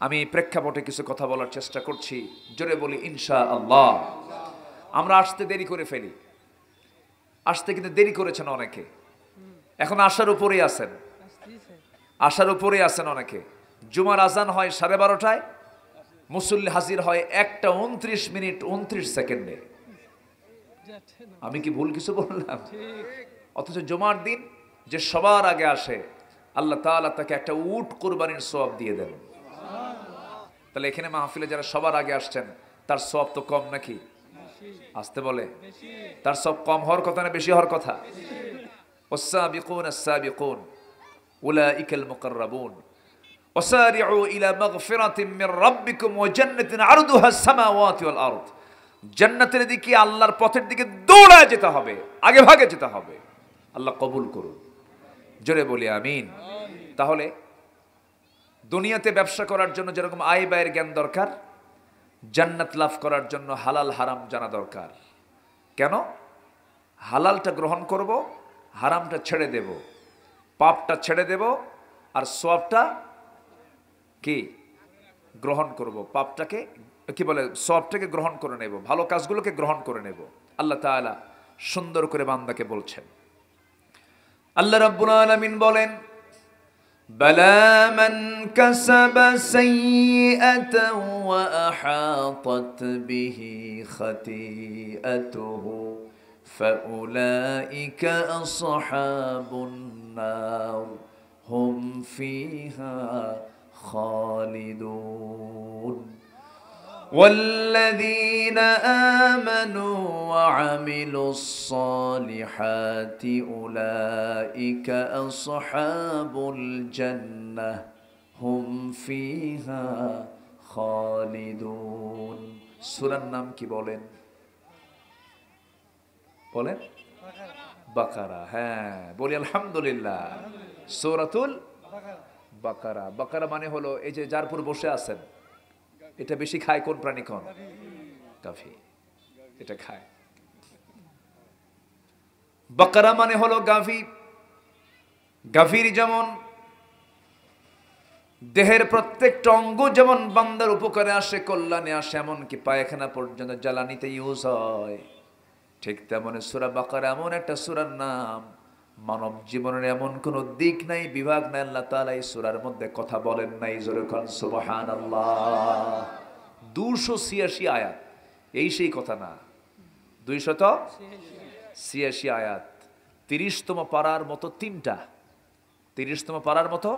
আমি প্রেক্ষাপটে কিছু কথা বলার চেষ্টা করছি। জোরে বলি ইনশাআল্লাহ। আমরা আসতে দেরি করে ফেলি, আসতে কিন্তু দেরি করেছেন অনেকে, এখন আসার উপরেই আছেন, আসার উপরেই আছেন অনেকে। জুমার আজান হয় 12:30টায়, মুসল্লি হাজির হয় 1:29:29 আমি কি ভুল কিছু বললাম? অথচ জুমার দিন যে সবার আগে আসে, আল্লাহ তাআলা তাকে একটা উট কুরবানির সওয়াব দিয়ে দেন। তাহলে এখানে মাহফিলে যারা সবার আগে আসছেন, তার সওয়াব তো কম নাকি? আসতে বলে, তার সওয়াব কম হওয়ার কথা না বেশি হওয়ার কথা? والسابقون السابقون أولئك المقربون وسارعوا إلى مغفرة من ربكم وجنة عرضها السماوات والأرض। জান্নাতের দিকে, আল্লাহর পথের দিকে দৌড়ায় যেতে হবে, আগে ভাগে যেতে হবে। আল্লাহ কবুল করুন, জোরে বলি আমিন। তাহলে দুনিয়াতে ব্যবসা করার জন্য যেরকম আয় ব্যয়ের জ্ঞান দরকার, জান্নাত লাভ করার জন্য হালাল হারাম জানা দরকার। কেন? হালালটা গ্রহণ করব, হারামটা ছেড়ে দেব, পাপটা ছেড়ে দেব, আর সওয়াবটা কি গ্রহণ করব। পাপটাকে কি বলে, সওয়াবটাকে গ্রহণ করে নেব, ভালো কাজগুলোকে গ্রহণ করে নেব। আল্লাহ তাআলা সুন্দর করে বান্দাকে বলছেন। আল্লাহ রাব্বুল আলামিন বলেন, বালা মান কাসাবা সাইয়্যাতান ওয়া আহাতাত বিহি খাতিআতুহু فأولئك أصحاب النار هم فيها خالدون والذين آمنوا وعملوا الصالحات أولئك أصحاب الجنة هم فيها خالدون। সূরার নাম কি বলেন? বলেন বাকারা। হ্যাঁ, বলি আলহামদুলিল্লাহ। সূরাতুল বাকারা। বাকারা মানে হলো এই যে যার উপর বসে আছেন, এটা বেশি খায় কোন প্রাণী? কোন? গাভী। এটা খায়। বাকারা মানে হলো গাভী। গাভীর যেমন দেহের প্রত্যেকটা অঙ্গ যেমন বান্দার উপকারে আসে, কল্যাণে আসে, এমনকি পায়খানা পর্যন্ত জ্বালানিতে ইউজ হয়, ঠিক তেমনি সূরা বাকারা এমন একটা সূরার নাম, মানব জীবনের এমন কোন দিক নাই, বিভাগ নাই, আল্লাহ তাআলা এই সূরার মধ্যে কথা বলেন নাই। জোরে কোন সুবহানাল্লাহ। 286 আয়াত, এই সেই কথা না, 286 আয়াত। 30তম পারার মতো 3টা, 30তম পারার মতো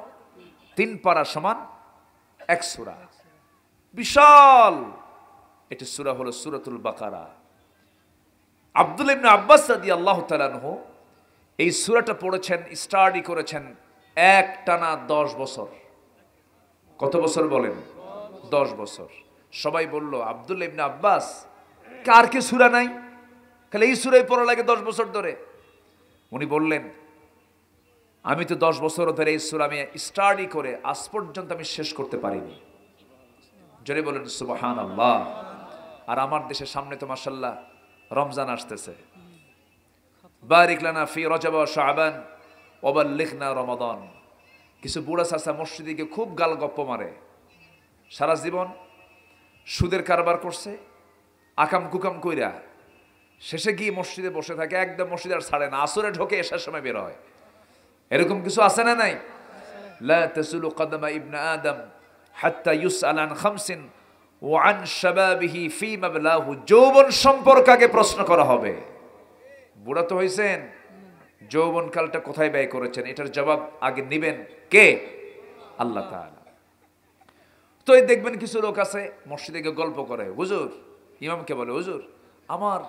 3 পারা সমান 1 সূরা, বিশাল এটি সূরা হলো সূরাতুল বাকারা। আব্দুল্লাহ ইবনে আব্বাস রাদিয়াল্লাহু তাআলা আনহু এই সূরাটা পড়েছেন, স্টাডি করেছেন একটানা 10 বছর। কত বছর বলেন? 10 বছর। সবাই বলল, আব্দুল্লাহ ইবনে আব্বাস, কার কি সূরা নাই, খালি এই সূরাই পড়া লাগে 10 বছর ধরে। উনি বললেন, আমি তো 10 বছর ধরে এই সূরা আমি স্টাডি করে আজ পর্যন্ত আমি শেষ করতে পারিনি। জোরে বলেন সুবহানাল্লাহ। আর আমার দেশের সামনে তো মাশাআল্লাহ রমজান আসতেছে। বারিক লানা ফি রজব ওয়া শাবান ওয়া বাল্লিগনা রমাদান। কিছু বুড়া চাচা মসজিদে গিয়ে খুব গাল গপ্প মারে, সারা জীবন সুদের কারবার করছে, আকাম কুকাম কইরা শেষে গিয়ে মসজিদে বসে থাকে, একদম মসজিদ আর ছাড়ে না, আসরে ঢোকে এসার সময় বের হয়। এরকম কিছু আছে না নাই? লা তাসুলু কদমা ইবনে আদম হাত্তা ইউসআল আন খামসিন ওয়া আন শাবাবিহি ফি মাবলাহু। যৌবন সম্পর্কে আগে প্রশ্ন করা হবে। বুড়া তো হইছেন, যৌবনকালটা কোথায় ব্যয় করেছেন এটার জবাব আগে নেবেন কে? আল্লাহ তাআলা। তো এই দেখবেন কিছু লোক আছে মসজিদে গিয়ে গল্প করে, হুজুর, ইমামকে বলে, হুজুর আমার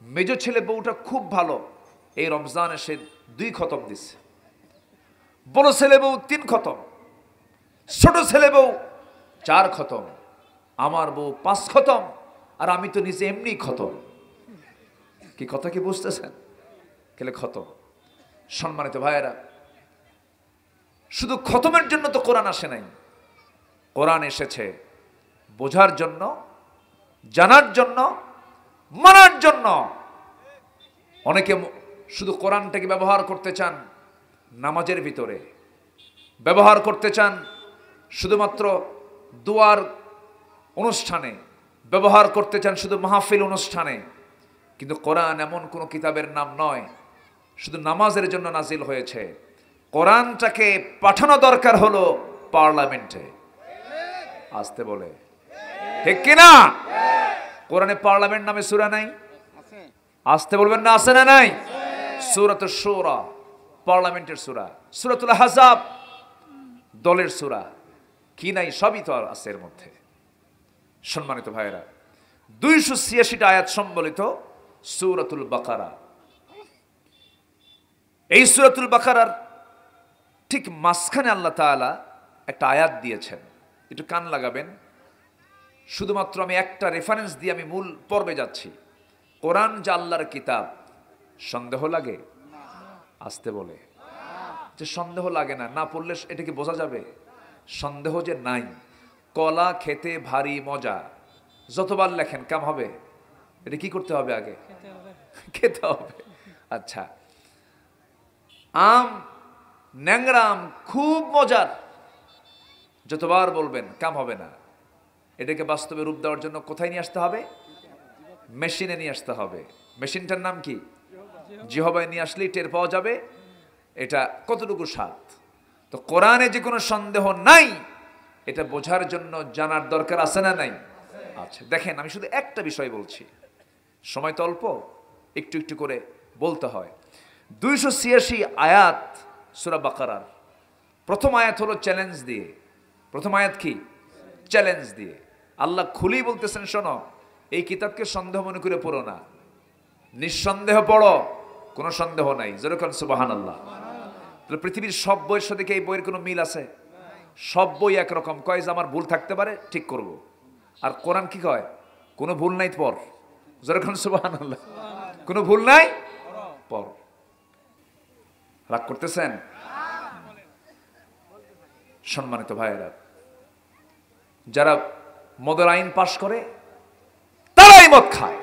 মেজো ছেলে বউটা খুব ভালো, এই রমজানে সে 2 খতম দিচ্ছে, বড় ছেলে বউ 3 খতম, ছোট ছেলে বউ 4 খতম, আমার বউ 5 খতম, আর আমি তো নিজে এমনি খতম। কি কথা কি বুঝতেছেন? কেলে খতম। সম্মানিত ভাইয়েরা, শুধু খতমের জন্য তো কোরআন আসে নাই। কোরআন এসেছে বোঝার জন্য, জানার জন্য, মানার জন্য। অনেকে শুধু কোরআনটাকে ব্যবহার করতে চান নামাজের ভিতরে, ব্যবহার করতে চান শুধুমাত্র দুয়ার অনুষ্ঠানে, ব্যবহার করতে চান শুধু মাহফিল অনুষ্ঠানে। কিন্তু কোরআন এমন কোনো কিতাবের নাম নয় শুধু নামাজের জন্য নাজিল হয়েছে। কোরআনটাকে পাঠানো দরকার হলো পার্লামেন্টে। আসতে বলে ঠিক কিনা? কোরআনে পার্লামেন্ট নামে সূরা নাই? আসতে বলবেন না, আছে না নাই? সূরাতুশ শুরা পার্লামেন্টের সূরা, সূরাতুল আহজাব দলের সূরা, কি নাই? সবই তো আছে এর মধ্যে। সম্মানিত ভাইয়েরা, 286টা আয়াত সম্বলিত সূরাতুল বাকারা। এই সূরাতুল বাকারার ঠিক মাঝখানে আল্লাহ তাআলা একটা আয়াত দিয়েছেন, একটু কান লাগাবেন। শুধুমাত্র আমি একটা রেফারেন্স দিয়ে আমি মূল পর্বে যাচ্ছি। কোরআন যে আল্লাহর কিতাব, সন্দেহ লাগে? আসতে বলে যে সন্দেহ লাগে না, না পড়লে এটা কি বোঝা যাবে? সন্দেহ যে নাই। কলা খেতে ভারী মজা, যতবার লেখেন কাম হবে? এটা কি করতে হবে? আগে খেতে হবে। আচ্ছা, আম ন্যাংরা আম খুব মজার, যতবার বলবেন কাম হবে না। এটাকে বাস্তবে রূপ দেওয়ার জন্য কোথায় নিয়ে আসতে হবে? মেশিনে নিয়ে আসতে হবে। মেশিনটার নাম কি? জিহবায় নিয়ে আসলেই টের পাওয়া যাবে এটা কতটুকু স্বাদ। তো কোরআনে যে কোনো সন্দেহ নাই, এটা বোঝার জন্য জানার দরকার আছে না নাই? আচ্ছা দেখেন, আমি শুধু একটা বিষয় বলছি, সময় তো অল্প, একটু একটু করে বলতে হয়। 286 আয়াত সূরা বাকারার প্রথম আয়াত হলো চ্যালেঞ্জ দিয়ে। প্রথম আয়াত কি? চ্যালেঞ্জ দিয়ে। আল্লাহ খুলেই বলতেছেন, শোনো, এই কিতাবকে সন্দেহ মনে করে পড়ো না, নিঃসন্দেহ পড়ো, কোনো সন্দেহ নাই। যেরকম সুবহানাল্লাহ। তাহলে পৃথিবীর সব বইয়ের সাথে কি এই বইয়ের কোনো মিল আছে? সব বই একরকম কয় যে আমার ভুল থাকতে পারে, ঠিক করব। আর কোরআন কি কয়? কোনো ভুল নাই পড়। যেরকম সুবহানাল্লাহ, কোনো ভুল নাই পড়। রাগ করতেছেন? সম্মানিত ভাইয়েরা, যারা মদের আইন পাশ করে তারাই মদ খায়,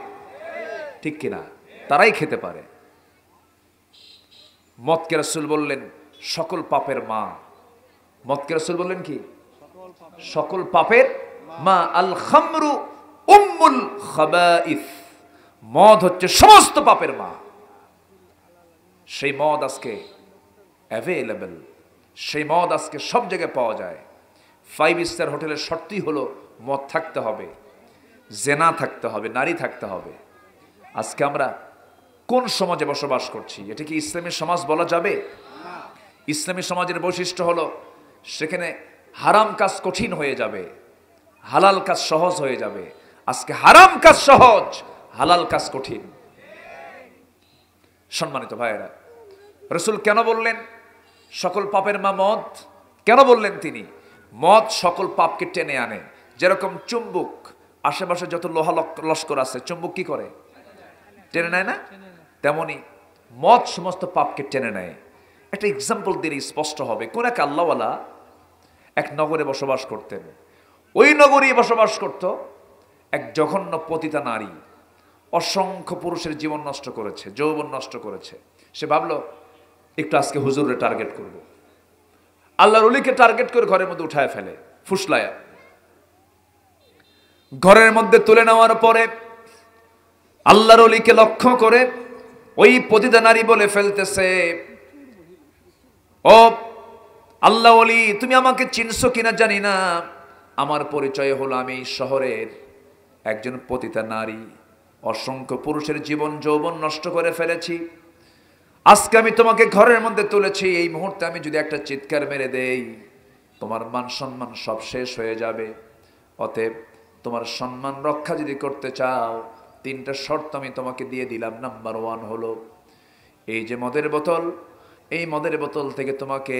ঠিক কিনা? তারাই খেতে পারে। মদকে রাসূল বললেন সকল পাপের মা। মদকে রাসূল বললেন কি? সকল পাপের মা। আল খামরু উম্মুল খাবাইস। মদ হচ্ছে সমস্ত পাপের মা। সেই মদ আজকে অ্যাভেলেবল, সেই মদ আজকে সব জায়গায় পাওয়া যায়। 5 স্টার হোটেলের শর্তই হলো মদ থাকতে হবে, জেনা থাকতে হবে, নারী থাকতে হবে। আজকে আমরা কোন সমাজে বসবাস করছি? এটা কি ইসলামী সমাজ বলা যাবে? ইসলামী সমাজের বৈশিষ্ট্য হলো সেখানে হারাম কাজ কঠিন হয়ে যাবে, হালাল কাজ সহজ হয়ে যাবে। আজকে হারাম কাজ সহজ, হালাল কাজ কঠিন। সম্মানিত ভাইয়েরা, রাসূল কেন বললেন সকল পাপের মা মদ? কেন বললেন তিনি? মদ সকল পাপকে টেনে আনে। যেরকম চুম্বক আশেপাশে যত লোহা লস্কর আছে, চুম্বক কি করে? টেনে নেয় না? তেমনি মদ সমস্ত পাপকে টেনে নেয়। একটা এক্সাম্পল দিলে স্পষ্ট হবে। কোন এক আল্লাহওয়ালা এক নগরে বসবাস করতেন। ওই নগরে বসবাস করত এক জঘন্য পতিতা নারী। অসংখ্য পুরুষের জীবন নষ্ট করেছে, যৌবন নষ্ট করেছে। সে ভাবলো একটু আজকে হুজুরে টার্গেট করব। আল্লাহর ওলিকে টার্গেট করে ঘরের মধ্যে উঠায় ফেলে, ফুসলায়া। ঘরের মধ্যে তুলে নেওয়ার পরে আল্লাহর ওলিকে লক্ষ্য করে ওই পতিতা নারী বলে ফেলতেছে, ও আল্লাহ ওলি, তুমি আমাকে চিনছো কিনা জানি না, আমার পরিচয় হলো আমি শহরের একজন পতিতা নারী, অসংখ্য পুরুষের জীবন যৌবন নষ্ট করে ফেলেছি। আজকে আমি তোমাকে ঘরের মধ্যে তুলেছি, এই মুহূর্তে আমি যদি একটা চিৎকার মেরে দেই তোমার মান সম্মান সব শেষ হয়ে যাবে। অতএব তোমার সম্মান রক্ষা যদি করতে চাও, 3টা শর্ত আমি তোমাকে দিয়ে দিলাম। নাম্বার 1 হলো এই যে মদের বোতল, এই মদের বোতল থেকে তোমাকে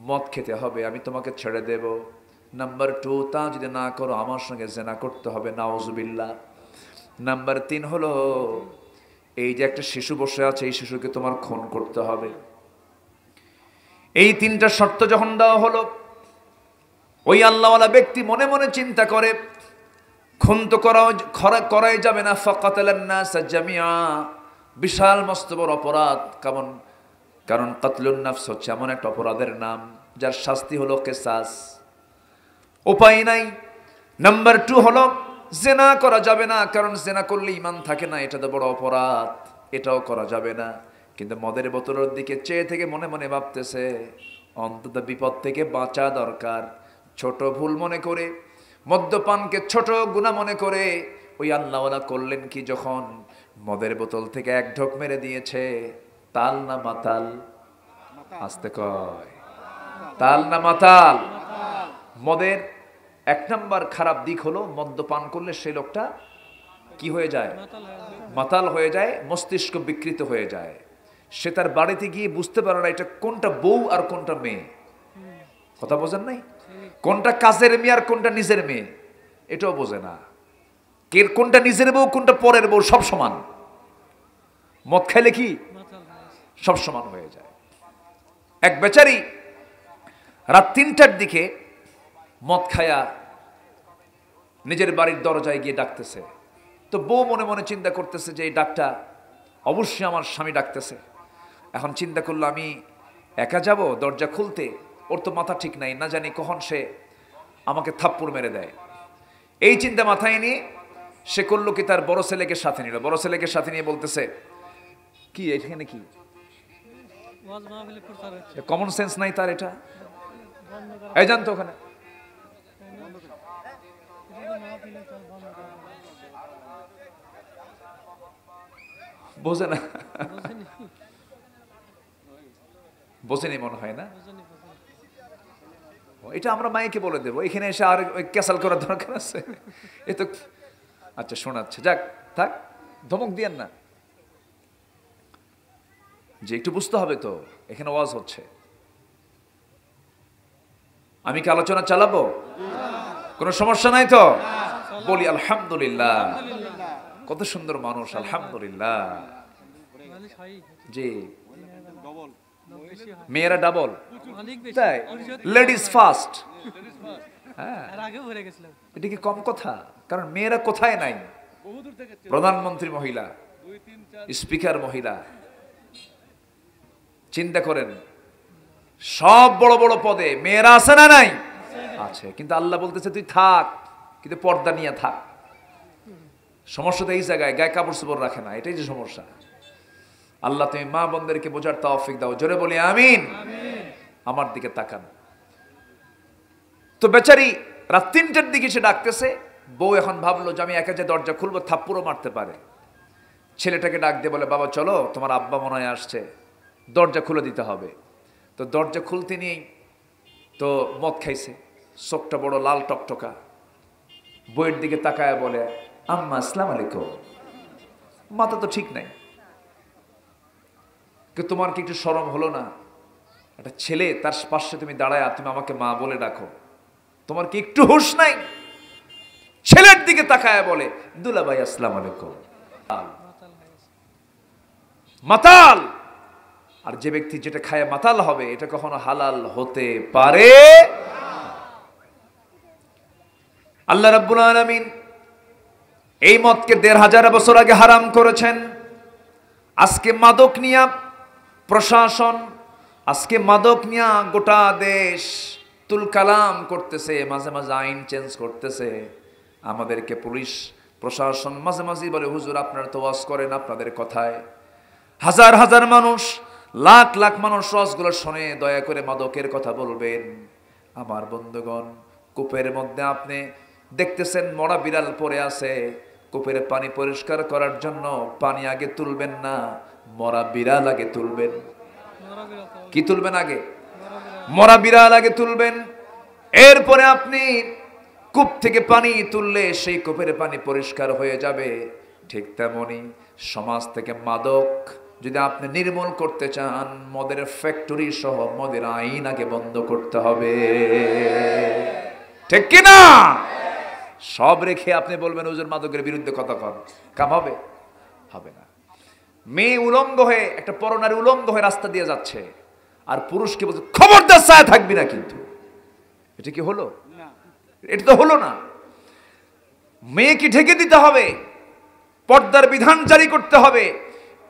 মদ খেতে হবে, আমি তোমাকে ছেড়ে দেব। নাম্বার 2, তা যদি না করো আমার সঙ্গে জেনা করতে হবে, নাউজুবিল্লাহ। নাম্বার 3 হলো এই যে একটা শিশু বসে আছে, এই শিশুকে তোমার খুন করতে হবে। এই 3টা শর্ত যখন দেওয়া হলো, ওই আল্লাহওয়ালা ব্যক্তি মনে মনে চিন্তা করে খুন তো করাই যাবে না, ফাকাতালান নাস জামিআ, বিশাল মস্ত বড় অপরাধ। কারণ কাতলুন নাফস হচ্ছে এমন একটা অপরাধের নাম যার শাস্তি হলো কিসাস, উপায় নাই। নাম্বার 2 হলো জেনা করা যাবে না, কারণ জেনা করলে ঈমান থাকে না, এটা তো বড় অপরাধ, এটাও করা যাবে না। কিন্তু মদের বোতলের দিকে চেয়ে থেকে মনে মনে ভাবতেছে অন্তত বিপদ থেকে বাঁচা দরকার। ছোট ভুল মনে করে, মদ্যপানকে ছোট গুনাহ মনে করে ওই আল্লাহওয়ালা করলেন কি, যখন মদের বোতল থেকে এক ঢোক মেরে দিয়েছে, তাল না মাতাল, আস্তে কয়, তাল না মাতাল। মদের 1 নাম্বার খারাপ দিক হলো মদ্যপান করলে সেই লোকটা কি হয়ে যায়, মাতাল হয়ে যায়, মস্তিষ্ক বিকৃত হয়ে যায়। সে তার বাড়িতে গিয়ে বুঝতে পারে না এটা কোনটা বউ আর কোনটা মেয়ে। কথা বোঝেন নাই? কোনটা কাজের মেয়ে আর কোনটা নিজের মেয়ে এটাও বোঝে না। কোনটা নিজের বউ কোনটা পরের বউ সব সমান। মদ খাইলে কি সব সমান হয়ে যায়। এক বেচারি রাত 3টার দিকে মদ খায়া নিজের বাড়ির দরজায় গিয়ে ডাকতেছে। তো বউ মনে মনে চিন্তা করতেছে যে এই ডাকটা অবশ্যই আমার স্বামী ডাকতেছে। এখন চিন্তা করলো আমি একা যাব দরজা খুলতে, ওর তো মাথা ঠিক নাই, না জানি কখন সে আমাকে থাপ্পড় মেরে দেয়। এই চিন্তা মাথায় নিয়ে সে করলো কি, তার বড় ছেলেকে সাথে নিল। বড় ছেলেকে সাথে নিয়ে বলতেছে, কি এখানে কি কমন সেন্স নাই তার, এটা এই জানতো ওখানে বোঝে না, বোঝেনি মনে হয় না। এটা আমরা মাইকে বলে দেবো, এখানে এসে আর ক্যাসাল করার দরকার আছে? এ তো আচ্ছা শোনাচ্ছে, যাক থাক, ধমক দিয়েন না, যে একটু বুঝতে হবে তো এখানে ওয়াজ হচ্ছে। আমি কি আলোচনা চালাবো? কোনো সমস্যা নাই তো? বলি আলহামদুলিল্লাহ। কত সুন্দর মানুষ, আলহামদুলিল্লাহ। জি, মেয়েরা ডাবল, তাই লেডিস ফার্স্ট। হ্যাঁ, এটা কি কম কথা? কারণ মেয়েরা কোথায় নাই, প্রধানমন্ত্রী মহিলা, স্পিকার মহিলা, চিন্তা করেন সব বড় বড় পদে মেয়েরা আছে না নাই? আছে। কিন্তু আল্লাহ বলতেছে তুই থাক, কিন্তু পর্দা নিয়ে থাক। সমস্যা তো এই জায়গায়, গায়ে কাপড় চোপড় রাখে না, এটাই যে সমস্যা। আল্লাহ তুমি মা বোনদেরকে বোঝার তৌফিক দাও, জোরে বলি আমিন। আমার দিকে তাকান। তো বেচারি রাত 3টার দিকে সে ডাকতেছে। বউ এখন ভাবলো যে আমি একা যে দরজা খুলবো, থাপ্পড়ও মারতে পারে। ছেলেটাকে ডাক দিয়ে বলে, বাবা চলো, তোমার আব্বা মনে হয় আসছে, দরজা খুলে দিতে হবে। তো দরজা খুলতে নিয়েই তো মদ খাইছে, চোখটা বড় লাল টকটকা। বইয়ের দিকে তাকায় বলে, আম্মা আসসালামু আলাইকুম। মাথা তো ঠিক নাই, তোমার কি একটু শরম হলো না? একটা ছেলে তার পাশে তুমি দাঁড়ায়, তুমি আমাকে মা বলে ডাকো, তোমার কি একটু হুঁশ নাই? ছেলের দিকে তাকায় বলে, দুলা ভাই আসসালামু আলাইকুম। মাতাল। আর যে ব্যক্তি যেটা খায় মাতাল হবে, এটা কখনো হালাল হতে পারে। আল্লাহ রাব্বুল আলামিন এই মদকে ১৫০০ বছর আগে হারাম করেছেন। আজকে মাদক নিয়া প্রশাসন, আজকে মাদক নিয়া গোটা দেশ তুলকালাম করতেছে, মাঝে মাঝে আইন চেঞ্জ করতেছে। আমাদেরকে পুলিশ প্রশাসন মাঝে মাঝে বলে, হুজুর আপনারা তো ওয়াজ করেন, আপনাদের কথায় হাজার হাজার মানুষ, লাখ লাখ মানুষ ওয়াজগুলো শোনে, দয়া করে মাদকের কথা বলবেন। আমার বন্ধুগণ, কূপের মধ্যে আপনি দেখতেছেন মরা বিড়াল পড়ে আছে, কূপের পানি পরিষ্কার করার জন্য পানি আগে তুলবেন না, মরা বিড়াল আগে তুলবেন। কি তুলবেন আগে? মরা বিড়াল আগে তুলবেন। এরপরে আপনি কূপ থেকে পানি তুললে সেই কূপের পানি পরিষ্কার হয়ে যাবে। ঠিক তেমনি সমাজ থেকে মাদক যদি আপনি নির্মূল করতে চান, মদের ফ্যাক্টরি সহ মদের আইন আগে বন্ধ করতে হবে। ঠিক কিনা? সব রেখে আপনি বলবেন হুজুর মাদকের বিরুদ্ধে কথা কন, কাম হবে? হবে না। মেয়ে উলঙ্গ হয়ে, একটা পরনারী উলঙ্গ হয়ে রাস্তা দিয়ে যাচ্ছে, আর পুরুষকে বলছে খবরদার ছায়া থাকবি না, কিন্তু এটা কি হলো? এটা তো হলো না। মেয়েকে ঢেকে দিতে হবে, পর্দার বিধান জারি করতে হবে,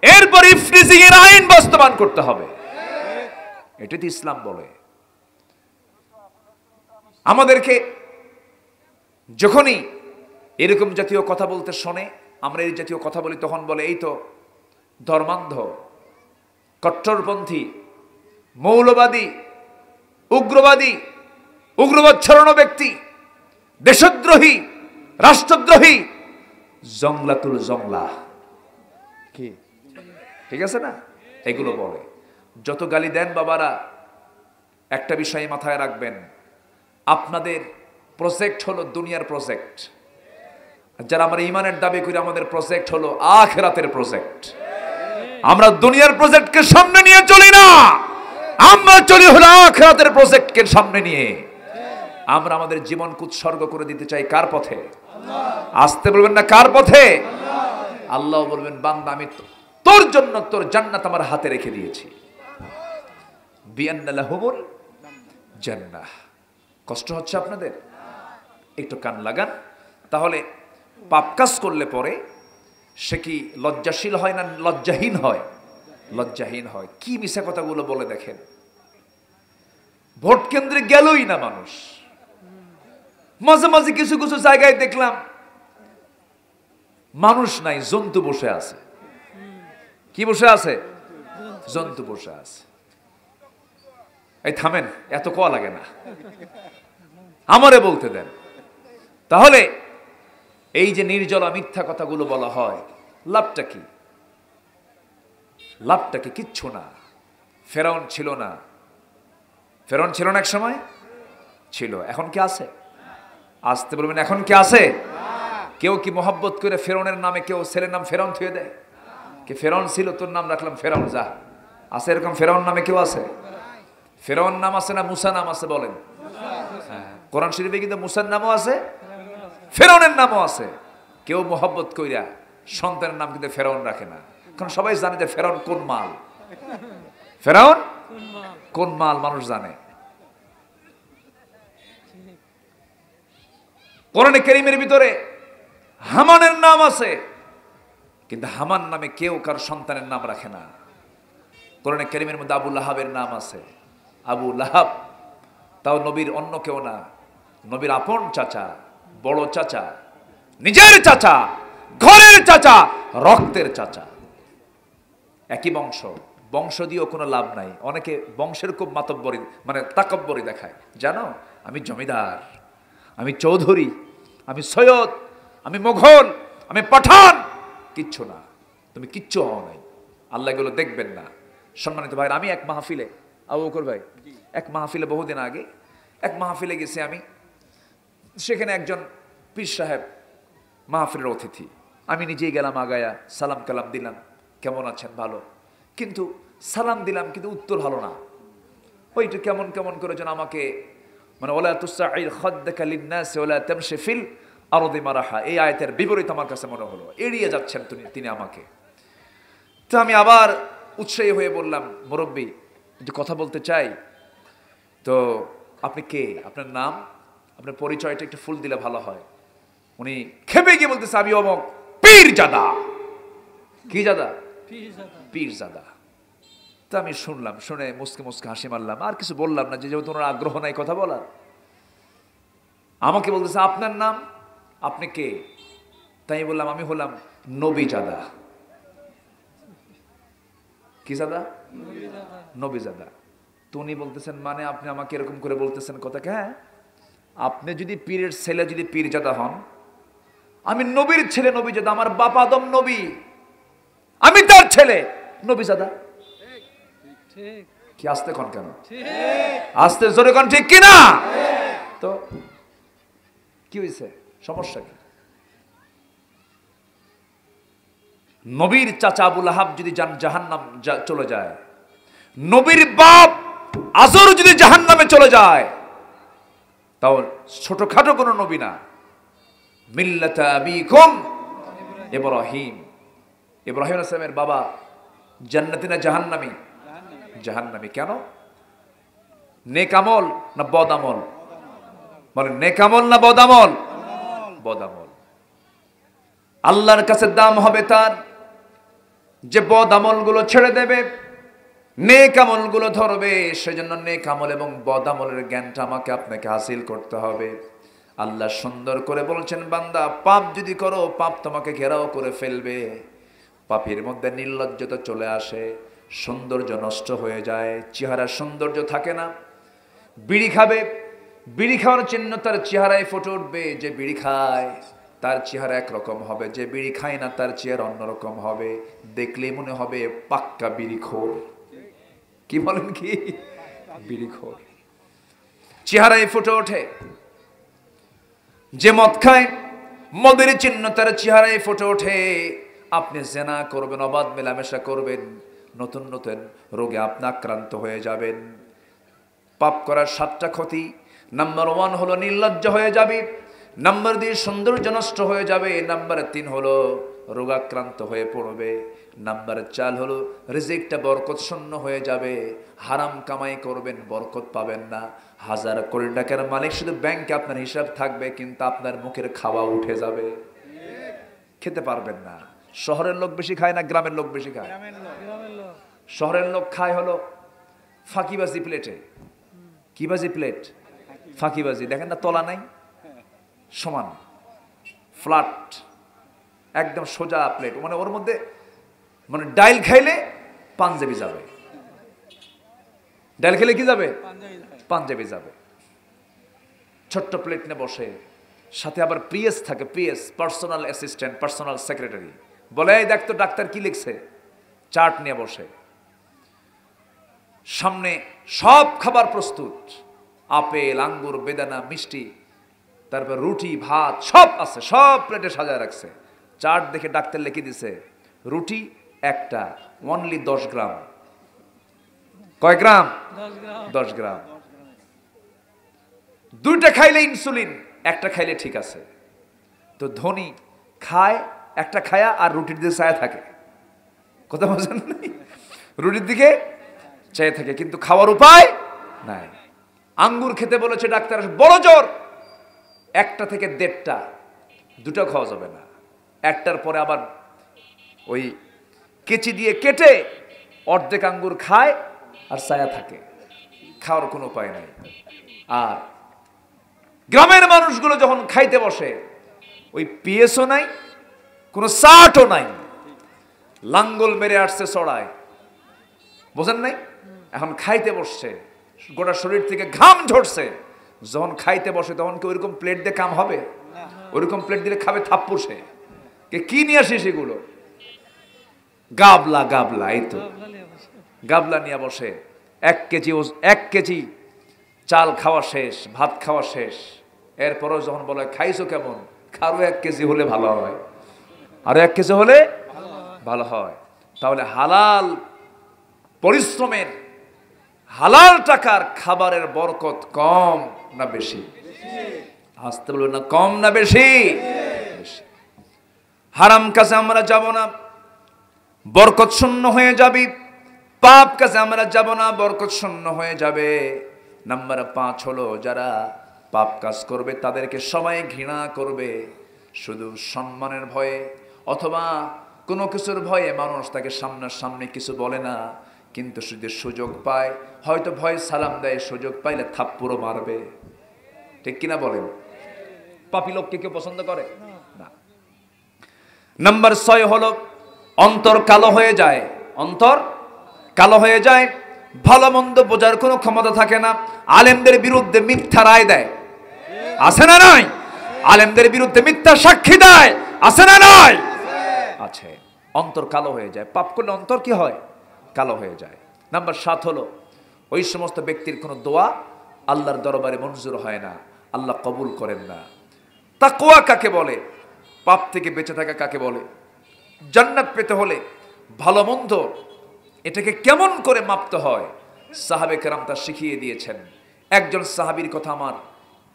এরপর ইফটিজিং এর আইন বাস্তবায়ন করতে হবে। এটা তো ইসলাম বলে। আমাদেরকে যখনই এরকম জাতীয় কথা বলতে শোনে, আমরা এই জাতীয় কথা বলি, তখন বলে এই তো ধর্মান্ধ, কট্টরপন্থী, মৌলবাদী, উগ্রবাদী, উগ্রবাদ ছড়ানো ব্যক্তি, দেশদ্রোহী, রাষ্ট্রদ্রোহী, জংলাতুল জংলা। কি ঠিক আছে না? এগুলো বলে। যত গালি দেন বাবারা, একটা বিষয় মাথায় রাখবেন, আপনাদের প্রজেক্ট হলো দুনিয়ার প্রজেক্ট। যারা আমরা ইমানের দাবি করি, আমাদের প্রজেক্ট হলো আখিরাতের প্রজেক্ট। আমরা দুনিয়ার প্রজেক্টকে সামনে নিয়ে চলি না, আমরা চলি হলো আখিরাতের প্রজেক্টকে সামনে নিয়ে। আমরা আমাদের জীবনকে উৎসর্গ করে দিতে চাই কার পথে? আসতে বলবেন না, কার পথে? আল্লাহ বলবেন, বান্দা আমি তোর জন্য তোর জান্নাত আমার হাতে রেখে দিয়েছি। বিআন্না লাহুমুল জান্নাহ। কষ্ট হচ্ছে আপনাদের? একটু কান লাগান। তাহলে পাপ কাজ করলে পরে সে কি লজ্জাশীল হয় না লজ্জাহীন হয়? লজ্জাহীন হয়। কি মিছা কথাগুলো বলে দেখেন। ভোট কেন্দ্রে গেলই না মানুষ। মাঝে মাঝে কিছু কিছু জায়গায় দেখলাম মানুষ নাই, জন্তু বসে আছে। কি বসে আছে? জন্তু বসে আছে। এই থামেন, এত কোয়া লাগে না, আমারে বলতে দেন। তাহলে এই যে নির্জলা মিথ্যা কথাগুলো বলা হয়, লাভটা কি? লাভটা কি? কিচ্ছু না। ফেরাউন ছিল না? ফেরাউন ছিল না এক সময়? ছিল। এখন কি আছে? আসতে বলবেন, এখন কি আছে? কেউ কি মোহাব্বত করে ফেরাউনের নামে কেউ ছেলের নাম ফেরাউন থুয়ে দেয়? কি ফেরাউন ছিল, তোর নাম রাখলাম ফেরাউন, যা। আছে এরকম ফেরাউন নামে কেউ আছে? ফেরাউন নাম আছে না মুসা নাম আছে? বলেন। কোরআন শরীফে কিন্তু মুসার নামও আছে, ফেরাউনের নামও আছে। কেউ মোহাব্বত কইরা সন্তানের নাম কিন্তু ফেরাউন রাখে না, কারণ সবাই জানে যে ফেরাউন কোন মাল। ফেরাউন কোন মাল মানুষ জানে। কোরআনে কারীমের ভিতরে হামানের নাম আছে, কিন্তু হামান নামে কেউ কার সন্তানের নাম রাখে না। কোরআনে কারীমের মধ্যে আবু লাহাবের নাম আছে। আবু লাহাব তাও নবীর অন্য কেউ না, নবীর আপন চাচা, বড় চাচা, নিজের চাচা, ঘরের চাচা, রক্তের চাচা, একই বংশ। বংশ দিয়েও কোনো লাভ নাই। অনেকে বংশের খুব মাতব্বরি, মানে তাকব্বরি দেখায়। জানো, আমি জমিদার, আমি চৌধুরী, আমি সৈয়দ, আমি মোঘল, আমি পাঠান। কিচ্ছু না, তুমি কিচ্ছু হও নাই। আল্লাহ এগুলো দেখবেন না। সম্মানিত ভাই, আমি এক মাহফিলে, আবু বকর ভাই, এক মাহফিলে বহুদিন আগে এক মাহফিলে গেছি আমি। সেখানে একজন পীর সাহেব মাহফিলের অতিথি। আমি নিজেই গেলাম আগায়া, সালাম কালাম দিলাম, কেমন আছেন? ভালো। কিন্তু সালাম দিলাম, কিন্তু উত্তর ভালো না। ওইটা কেমন কেমন করে যেন আমাকে, মানে ওলা তুসাইর খাদ্দাকা লিন্নাস ওলা তামশি ফিল আরদি মারাহা, এই আয়াতের বিপরীত আমার কাছে মনে হলো। এড়িয়ে যাচ্ছেন তিনি আমাকে। তো আমি আবার উৎসাহী হয়ে বললাম, মুরব্বী একটু কথা বলতে চাই। তো আপনি কে? আপনার নাম, আপনার পরিচয়টা একটু ফুল দিলে ভালো হয়। উনি খেপে গিয়ে বলতেছে আমি অমক পীরজাদা। কি জাদা? পীরজাদা। তা আমি শুনলাম, শুনে মুসকে মুসকে হাসি মারলাম, আর কিছু বললাম না, যেহেতু ওনার আগ্রহ নাই কথা বলার। আমাকে বলতেছে আপনার নাম, আপনি কে? তাই বললাম আমি হলাম নবীজাদা। কি জাদা? নবীজাদা। তো উনি বলতেছেন মানে আপনি আমাকে এরকম করে বলতেছেন কথাকে? হ্যাঁ, আপনি যদি পীরের ছেলে যদি পীরজাদা হন, আমি নবীর ছেলে নবীজাদা, আমার বাপ আদম নবী, আমি তার ছেলে নবীজাদা। কি আসতে কোন কেন? আসতে জোরে কোন ঠিক কিনা? তো কি হয়েছে, সমস্যা কি? নবীর চাচা আবুল আহাব যদি জাহান্নাম চলে যায়, নবীর বাপ আজর যদি জাহান্নামে চলে যায়, তাও ছোটখাটো কোনো নবী না। মিল্লাতা আবিকুম ইব্রাহিম, ইব্রাহিম আলাইহিস সালামের বাবা জান্নাতি না জাহান্নামী? জাহান্নামী। কেন? নেক আমল না বদ আমল? বলেন নেক আমল না বদ আমল? বদ আমল। আল্লাহর কাছে দাম হবে তার যে বদ আমলগুলো ছেড়ে দেবে, নেক আমলগুলো ধরবে। সেজন্য নেক আমল এবং বদ আমলের জ্ঞানটা আমাকে আপনাকে হাসিল করতে হবে। আল্লাহ সুন্দর করে বলছেন, বান্দা পাপ যদি করো, পাপ তোমাকে ঘেরাও করে ফেলবে। পাপের মধ্যে নির্লজ্জতা চলে আসে, সৌন্দর্য নষ্ট হয়ে যায়, চেহারার সৌন্দর্য থাকে না। বিড়ি খাবে, বিড়ি খাওয়ার চিহ্ন তার চেহারায় ফুটে উঠবে। যে বিড়ি খায় তার চেহারা একরকম হবে, যে বিড়ি খায় না তার চেহারা অন্যরকম হবে। দেখলেই মনে হবে পাক্কা বিড়িখোর। কি বলেন? কি বিড়িখোর চেহারায় ফুটে ওঠে। যে মদ খায়, মদের চিহ্ন তার চেহারায় ফুটে ওঠে। আপনি জেনা করবেন, অবাধ মেলামেশা করবেন, নতুন নতুন রোগে আপনি আক্রান্ত হয়ে যাবেন। পাপ করার 7টা ক্ষতি। নাম্বার 1 হলো নির্লজ্জ হয়ে যাবে, নাম্বার 2 সৌন্দর্য নষ্ট হয়ে যাবে, নাম্বার 3 হলো রোগাক্রান্ত হয়ে পড়বে, নাম্বার 4 হলো রিজিকটা বরকত শূন্য হয়ে যাবে। হারাম কামাই করবেন, বরকত পাবেন না। 1000 কোটি টাকার মালিক, শুধু ব্যাংকে আপনার হিসাব থাকবে, কিন্তু আপনার মুখের খাওয়া উঠে যাবে, খেতে পারবেন না। শহরের লোক বেশি খায় না গ্রামের লোক বেশি খায়? শহরের লোক খায় হলো ফাঁকিবাজি প্লেটে। কি বাজি প্লেট? ফাঁকিবাজি। দেখেন না, তলা নাই, সমান ফ্ল্যাট, একদম সোজা প্লেট। মানে ওর মধ্যে মানে ডাইল খাইলে পাঞ্জাবি যাবে। ডাইল খেলে কি যাবে? পাঞ্জাবি যাবে। ছোট্ট প্লেট নিয়ে বসে, সাথে আবার পিএস থাকে, PS personal assistant, personal secretary. বলে এই দেখ তো ডাক্তার কি লিখছে, চার্ট নিয়ে বসে। সামনে সব খাবার প্রস্তুত, আপেল, আঙ্গুর, বেদানা, মিষ্টি, তারপর রুটি, ভাত সব আছে, সব প্লেটে সাজায় রাখছে। চার্ট দেখে ডাক্তার লিখে দিছে রুটি একটা, অনলি 10 গ্রাম। কয় গ্রাম? 10 গ্রাম। 2টা খাইলে ইনসুলিন, একটা খাইলে ঠিক আছে। তো ধনী খায় একটা খায়া আর রুটির দিকে চায় থাকে। কথা বলছেন? রুটির দিকে চেয়ে থাকে, কিন্তু খাওয়ার উপায় নাই। আঙ্গুর খেতে বলেছে ডাক্তার, বড় জোর, 1টা থেকে 1.5টা, 2টা খাওয়া যাবে না। 1টার পরে আবার ওই কেচি দিয়ে কেটে অর্ধেক আঙ্গুর খায় আর ছায়া থাকে, খাওয়ার কোনো উপায় নাই। আর গ্রামের মানুষগুলো যখন খাইতে বসে, ওই পিএসও নাই, কোনো চাটও নাই, লাঙ্গল মেরে আসছে চড়ায়, বোঝেন নাই? এখন খাইতে বসছে, গোটা শরীর থেকে ঘাম ঝরছে। যখন খাইতে বসে তখন কি ওইরকম প্লেট দিয়ে কাম হবে? ওইরকম প্লেট দিলে খাবে থাপ্পড়। সে কি নিয়ে আসে সেগুলো? গাবলা, গাবলা, এই তো গাবলা নিয়ে বসে। 1 কেজি চাল খাওয়া শেষ, ভাত খাওয়া শেষ। এরপরও যখন বলে খাইছো কেমন, আরো 1 কেজি হলে ভালো হয়, আরো 1 কেজি হলে ভালো হয়। তাহলে হালাল পরিশ্রমের, হালাল টাকার খাবারের বরকত কম না বেশি? আসতে বলবেন না, কম না বেশি? বেশি। হারাম কাজে আমরা যাব না, বরকত শূন্য হয়ে যাবে। পাপ কাজে আমরা যাব না, বরকত শূন্য হয়ে যাবে। নাম্বার 5 হলো যারা পাপ কাজ করবে তাদেরকে সবাই ঘৃণা করবে। শুধু সম্মানের ভয়ে অথবা কোনো কিছুর ভয়ে মানুষ তাকে সামনাসামনি কিছু বলে না, কিন্তু যদি সুযোগ পায় হয়তো ভয় সালাম দেয়, সুযোগ পাইলে থাপ্পড়ও মারবে। ঠিক কিনা বলেন? পাপী লোককে কেউ পছন্দ করে না। নাম্বার 6 হলো অন্তর কালো হয়ে যায়। অন্তর কালো হয়ে যায়, ভালো মন্দ বোঝার কোনো ক্ষমতা থাকে না। আলেমদের বিরুদ্ধে মিথ্যা রায় দেয়, আছে না নাই? আলেমদের বিরুদ্ধে মিথ্যা সাক্ষী দেয়, আছে না নাই? আছে। অন্তর কালো হয়ে যায়, পাপ করলে অন্তর কি হয়? কালো হয়ে যায়। নাম্বার 7 হলো ওই সমস্ত ব্যক্তির কোনো দোয়া আল্লাহর দরবারে মঞ্জুর হয় না, আল্লাহ কবুল করেন না। তাকওয়া কাকে বলে? পাপ থেকে বেঁচে থাকা কাকে বলে? জান্নাত পেতে হলে ভালো মন্দ এটাকে কেমন করে মাপতে হয় সাহাবে কেরাম তা শিখিয়ে দিয়েছেন। একজন সাহাবীর কথা আমার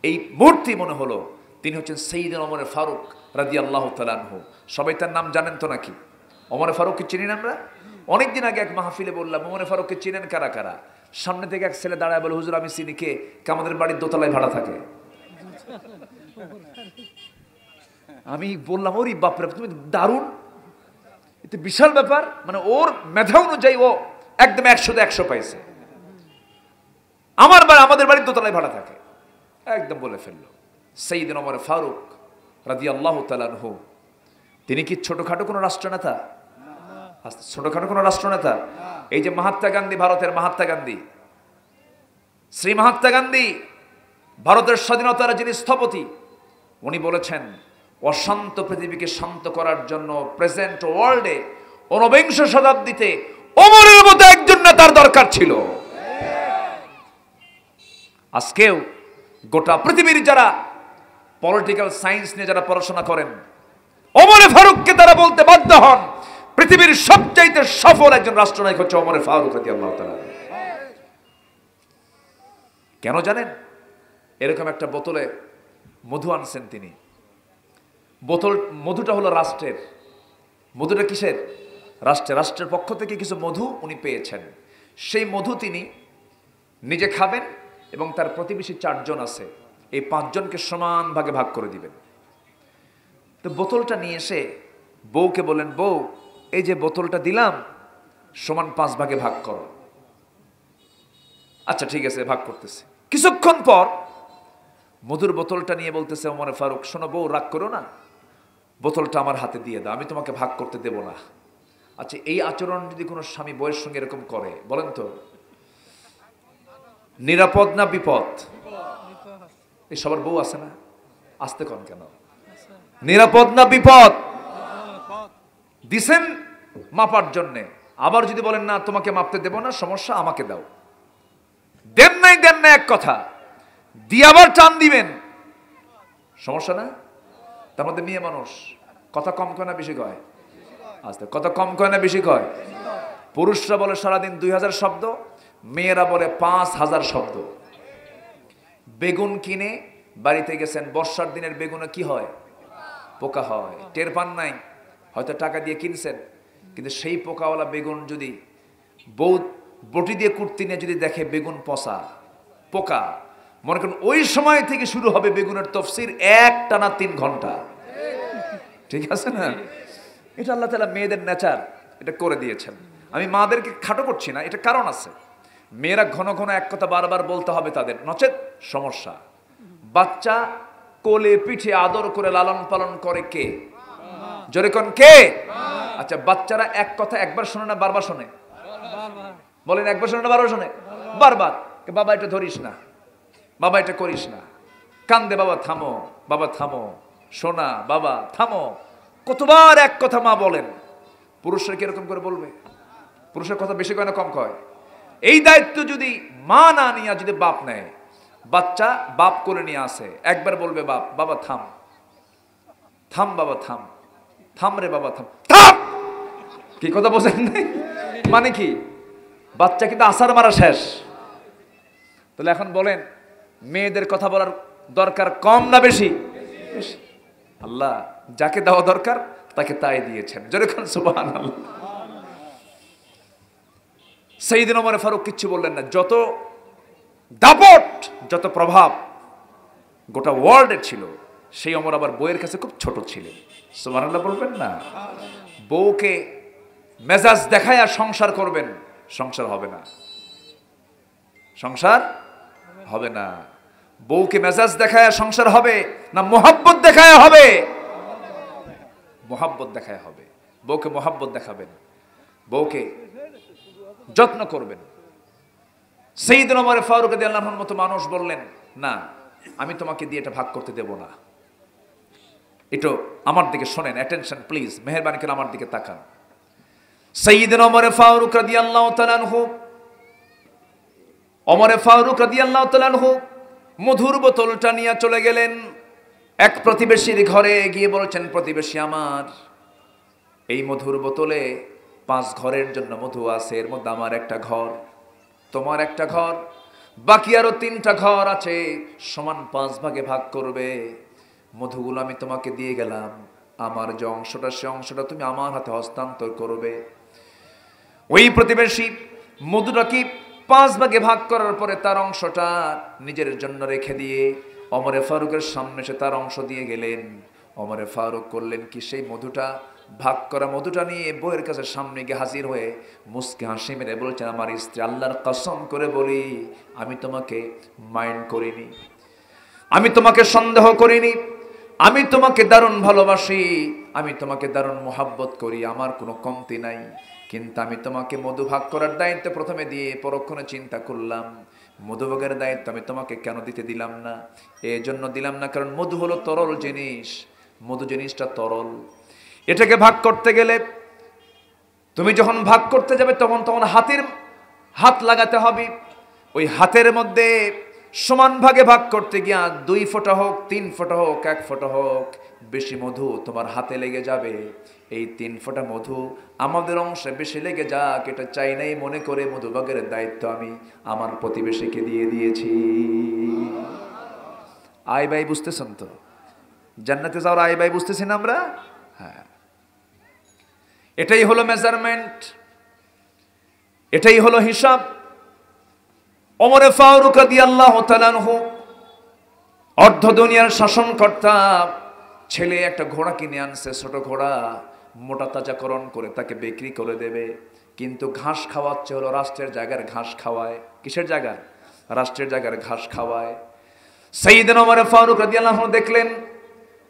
এই মুহূর্তে মনে হলো, তিনি হচ্ছেন সাইয়েদনা ওমর ফারুক রাদিয়াল্লাহু তাআলা আনহু। সবাই তার নাম জানেন তো নাকি? ওমর ফারুককে চিনি না আমরা? অনেকদিন আগে এক মাহফিলে বললাম ওমর ফারুককে চিনেন কারা কারা? সামনে থেকে এক ছেলে দাঁড়ায় বলে, হুজুর আমি চিনি। কে? আমাদের বাড়ির দোতলায় ভাড়া থাকে। আমি বললাম, ওরে বাপরে, তুমি দারুণ, এটা বিশাল ব্যাপার। মানে ওর মেধা অনুযায়ী ও একদম 100তে 100 পাইছে। আমাদের বাড়ির দোতলায় ভাড়া থাকে, একদম বলে ফেললো। সাইয়েদনা ওমর ফারুক রাদিয়াল্লাহু তাআলা আনহু, তিনি কি ছোটখাটো কোনো রাষ্ট্রনেতা? ছোটখাটো কোনো রাষ্ট্রনেতা? এই যে মহাত্মা গান্ধী, ভারতের মহাত্মা গান্ধী, শ্রী মহাত্মা গান্ধী, ভারতের স্বাধীনতার যিনি স্থপতি, উনি বলেছেন অশান্ত পৃথিবীকে শান্ত করার জন্য প্রেজেন্ট ওয়ার্ল্ডে 19 শতাব্দীতে ওমরের মতো একজন নেতার দরকার ছিল। আজকেও গোটা পৃথিবীর যারা পলিটিক্যাল সায়েন্স নিয়ে যারা পড়াশোনা করেন, ওমর ফারুককে তারা বলতে বাধ্য হন পৃথিবীর সবচাইতে সফল একজন রাষ্ট্রনায়ক হচ্ছে ওমর ফারুক রাদিয়াল্লাহু তাআলা। কেন জানেন? এরকম একটা বোতলে মধু আনছেন তিনি। মধুটা হলো রাষ্ট্রের। মধুটা কিসের? রাষ্ট্রের। রাষ্ট্রের পক্ষ থেকে কিছু মধু উনি পেয়েছেন। সেই মধু তিনি নিজে খাবেন এবং তার প্রতিবেশী 4 জন আছে, এই 5 জনকে সমান ভাগে ভাগ করে দিবেন। তো বোতলটা নিয়ে এসে বউকে বলেন, বউ এই যে বোতলটা দিলাম, সমান 5 ভাগে ভাগ করো। আচ্ছা ঠিক আছে, ভাগ করতেছে। কিছুক্ষণ পর মধুর বোতলটা নিয়ে বলতেছে ওমর ফারুক, শোনো বউ, রাগ করো না, বোতলটা আমার হাতে দিয়ে দাও, আমি তোমাকে ভাগ করতে দেব না। আচ্ছা, এই আচরণ যদি কোনো স্বামী বউয়ের সঙ্গে এরকম করে, বলেন তো নিরাপদ না বিপদ? এই সবার বউ আছে না? আসতে কন কেন? নিরাপদ না বিপদ? দিছেন মাপার জন্যে, আবার যদি বলেন না তোমাকে মাপতে দেব না, সমস্যা, আমাকে দাও। দেন নাই এক কথা, দিয়ে আবার টান দিবেন, সমস্যা না? তার মধ্যে মেয়ে মানুষ কথা কম কয় না বেশি কয়? আস্তে, কথা কম কয় না বেশি কয়? পুরুষরা বলে সারাদিন 2000 শব্দ, মেয়েরা বলে 5000 শব্দ। বেগুন কিনে বাড়িতে গেছেন, বর্ষার দিনের বেগুনে কি হয়? পোকা হয়, টের পান নাই, হয়তো টাকা দিয়ে কিনছেন, কিন্তু সেই পোকাওয়ালা বেগুন যদি বউ বটি দিয়ে কুর্তি নিয়ে যদি দেখে বেগুন পচা, পোকা, মনে করেন ওই সময় থেকে শুরু হবে বেগুনের তফসির একটানা 3 ঘন্টা। ঠিক আছে না? এটা আল্লাহ তাআলা মেয়েদের নেচার, এটা করে দিয়েছেন। আমি মাদেরকে খাটো করছি না, এটা কারণ আছে। মেয়েরা ঘন ঘন এক কথা বারবার বলতে হবে তাদের, নচেত সমস্যা। বাচ্চা কোলে পিঠে আদর করে লালন পালন করে কে? জোরে কোন কে? আচ্ছা, বাচ্চারা এক কথা একবার শোনে না বারবার শোনে? বলেন, একবার শোনে না বারবার শোনে? বারবার। বাবা এটা ধরিস না, বাবা এটা করিস না, কান্দে, বাবা থামো, বাবা থামো, শোনা, বাবা থামো। কতবার এক কথা মা বলেন। পুরুষরা কি এরকম করে বলবে? পুরুষের কথা বেশি কয় না কম কয়? এই দায়িত্ব যদি মা না নিয়ে যদি বাপ নেয়, বাচ্চা বাপ করে নিয়ে আসে, একবার বলবে বাপ, বাবা থাম, থাম বাবা থাম, থাম রে বাবা থাম, থাম। কি কথা বোঝেন নাই? মানে কি? বাচ্চা কিন্তু আসার মারা শেষ। তাহলে এখন বলেন, মেয়েদের কথা বলার দরকার কম না বেশি? আল্লাহ যাকে দেওয়া দরকার তাকে তাই দিয়েছেন। যেরকম সুবহানাল্লাহ। সাইয়েদনা ওমর ফারুক কিচ্ছু বললেন না। যত দাপট, যত প্রভাব গোটা ওয়ার্ল্ডের ছিল, সেই ওমর আবার বউয়ের কাছে খুব ছোট ছিলেন। সুবহানাল্লাহ বলবেন না? বউকে মেজাজ দেখায়া সংসার করবেন, সংসার হবে না, সংসার হবে না। বউকে মেজাজ দেখায়া সংসার হবে না মোহাব্বত দেখায়া হবে? মোহাব্বত দেখায় হবে। বউকে মোহাব্বত দেখাবেন, বউকে যত্ন করবেন। সাইয়েদনা ওমর ফারুক রাদিয়াল্লাহু আনহুর মতো মানুষ বললেন, না আমি তোমাকে দিয়ে এটা ভাগ করতে দেব না। একটু আমার দিকে শোনেন, অ্যাটেনশন প্লিজ, মেহেরবানি করে আমার দিকে তাকান। সাইয়েদনা ওমর ফারুক রাদিয়াল্লাহু তাআলা আনহু, ওমর ফারুক রাদিয়াল্লাহু তাআলা আনহু মধুর বোতলটা নিয়ে চলে গেলেন এক প্রতিবেশীর ঘরে, গিয়ে বলছেন, প্রতিবেশী আমার, এই মধুর বোতলে 5 ঘরের জন্য মধু আছে, এর মধ্যে আমার একটা ঘর, তোমার একটা ঘর, বাকি আরো 3টা ঘর আছে, সমান 5 ভাগে ভাগ করবে। মধুগুলো আমি তোমাকে দিয়ে গেলাম, আমার যে অংশটা সে অংশটা তুমি আমার হাতে হস্তান্তর করবে। ওই প্রতিবেশী মধুটাকে 5 ভাগে ভাগ করার পরে তার অংশটা নিজের জন্য রেখে দিয়ে ওমরে ফারুকের সামনে সে তার অংশ দিয়ে গেলেন। ওমরে ফারুক করলেন কি, সেই মধুটা, ভাগ করা মধুটা নিয়ে বউয়ের কাছে সামনে গিয়ে হাজির হয়ে মুস্কি হাসি মেরে বলছেন, আমার স্ত্রী, আল্লাহর কসম করে বলি, আমি তোমাকে মাইন্ড করিনি, আমি তোমাকে সন্দেহ করিনি, আমি তোমাকে দারুণ ভালোবাসি, আমি তোমাকে দারুণ মোহাব্বত করি, আমার কোনো কমতি নাই, কিন্তু আমি তোমাকে মধু ভাগ করার দায়িত্ব প্রথমে দিয়ে পরক্ষণে চিন্তা করলাম, মধুভাগের দায়িত্ব আমি তোমাকে কেন দিতে দিলাম না? এই জন্য দিলাম না কারণ মধু হলো তরল জিনিস, মধু জিনিসটা তরল, এটাকে ভাগ করতে গেলে তুমি যখন ভাগ করতে যাবে তখন হাত লাগাতে হবে, ওই হাতের মধ্যে সমান ভাগে ভাগ করতে গিয়া 2 ফোঁটা হোক, 3 ফোঁটা হোক, 1 ফোঁটা হোক, বেশি মধু তোমার হাতে লেগে যাবে। এই 3 ফোঁটা মধু আমাদের অংশে বেশি লেগে যাক, এটা চাই নাই মনে করে মধুভাগের দায়িত্ব আমি আমার প্রতিবেশীকে দিয়ে দিয়েছি। আয় ভাই, বুঝতেছেন তো? জান্নাতে যাওয়ার আয় ভাই বুঝতেছেন আমরা? হ্যাঁ, এটাই হলো মেজারমেন্ট, এটাই হলো হিসাব। ওমর ফারুক রাদিয়াল্লাহু তাআলা আনহু অর্ধ দুনিয়ার শাসনকর্তা, ছেলে একটা ঘোড়া কিনে আনছে, ছোট ঘোড়া, মোটা তাজাকরণ করে তাকে বিক্রি করে দেবে, কিন্তু ঘাস খাওয়াচ্ছে, হলো রাষ্ট্রের জায়গার ঘাস খাওয়ায়। কিসের জায়গা? রাষ্ট্রের জায়গার ঘাস খাওয়ায়। সাইয়েদনা ওমর ফারুক রাদিয়াল্লাহু আনহু দেখলেন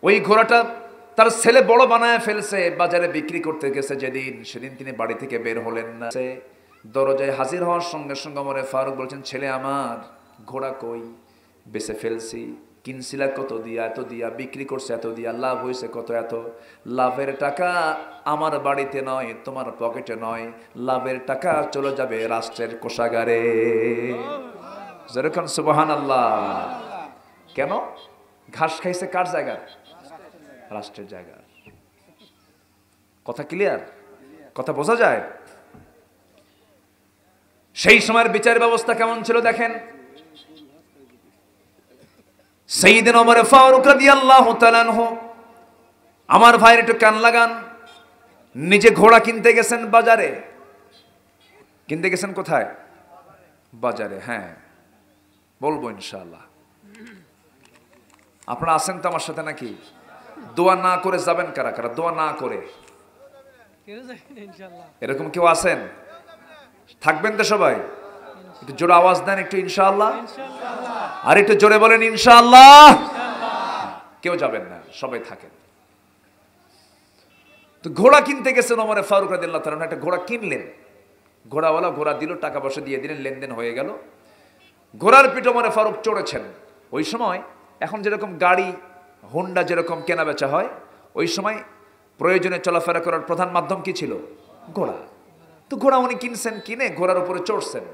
ওই ঘোড়াটা তার ছেলে বড় বানায় ফেলছে, বাজারে বিক্রি করতে গেছে সেদিন তিনি বাড়ি থেকে বের হলেন না। দরজায় হাজির হওয়ার সঙ্গে সঙ্গে ওমর ফারুক বলছেন, ছেলে আমার, ঘোড়া কই? বেচে ফেলছি। কিনছিলা কত দিয়া? এত দিয়া। বিক্রি করছে এত দিয়া। লাভ হয়েছে কত? এত। লাভের টাকা আমার বাড়িতে নয়, তোমার পকেটে নয়, লাভের টাকা চলে যাবে রাষ্ট্রের কোষাগারে। যেরকম সুবহানাল্লাহ। কেন? ঘাস খাইছে কার জায়গার? রাষ্ট্রের জায়গার। কথা ক্লিয়ার? কথা বোঝা যায়? সেই সময়ের বিচার ব্যবস্থা কেমন ছিল দেখেন। সাইয়েদনা ওমর ফারুক রাদিয়াল্লাহু তাআলা আনহু, আমার ভাইয়ের একটু কান লাগান, নিজে ঘোড়া কিনতে গেছেন বাজারে। কিনতে গেছেন কোথায়? বাজারে। হ্যাঁ, বলবো ইনশাআল্লাহ। আপনারা আছেন তো আমার সাথে নাকি? দোয়া না করে যাবেন কারা কারা? দোয়া না করে এরকম কেউ আছেন? থাকবেন তো সবাই? একটু জোরে আওয়াজ দেন, একটু ইনশাআল্লাহ। আর একটু জোরে বলেন ইনশাআল্লাহ। কেউ যাবেন না, সবাই থাকেন। তো ঘোড়া কিনতে গেছেন ওমর ফারুক রাদিয়াল্লাহু তাআলা, একটা ঘোড়া কিনলেন। ঘোড়াওয়ালা ঘোড়া দিল, টাকা পয়সা দিয়ে দিলেন, লেনদেন হয়ে গেল। ঘোড়ার পিঠে ওমর ফারুক চড়েছেন। ওই সময় এখন যেরকম গাড়ি হোন্ডা যেরকম কেনা বেচা হয়, ওই সময় প্রয়োজনে চলাফেরা করার প্রধান মাধ্যম কি ছিল? ঘোড়া। তো ঘোড়া উনি কিনছেন, কিনে ঘোড়ার উপরে চড়ছেন।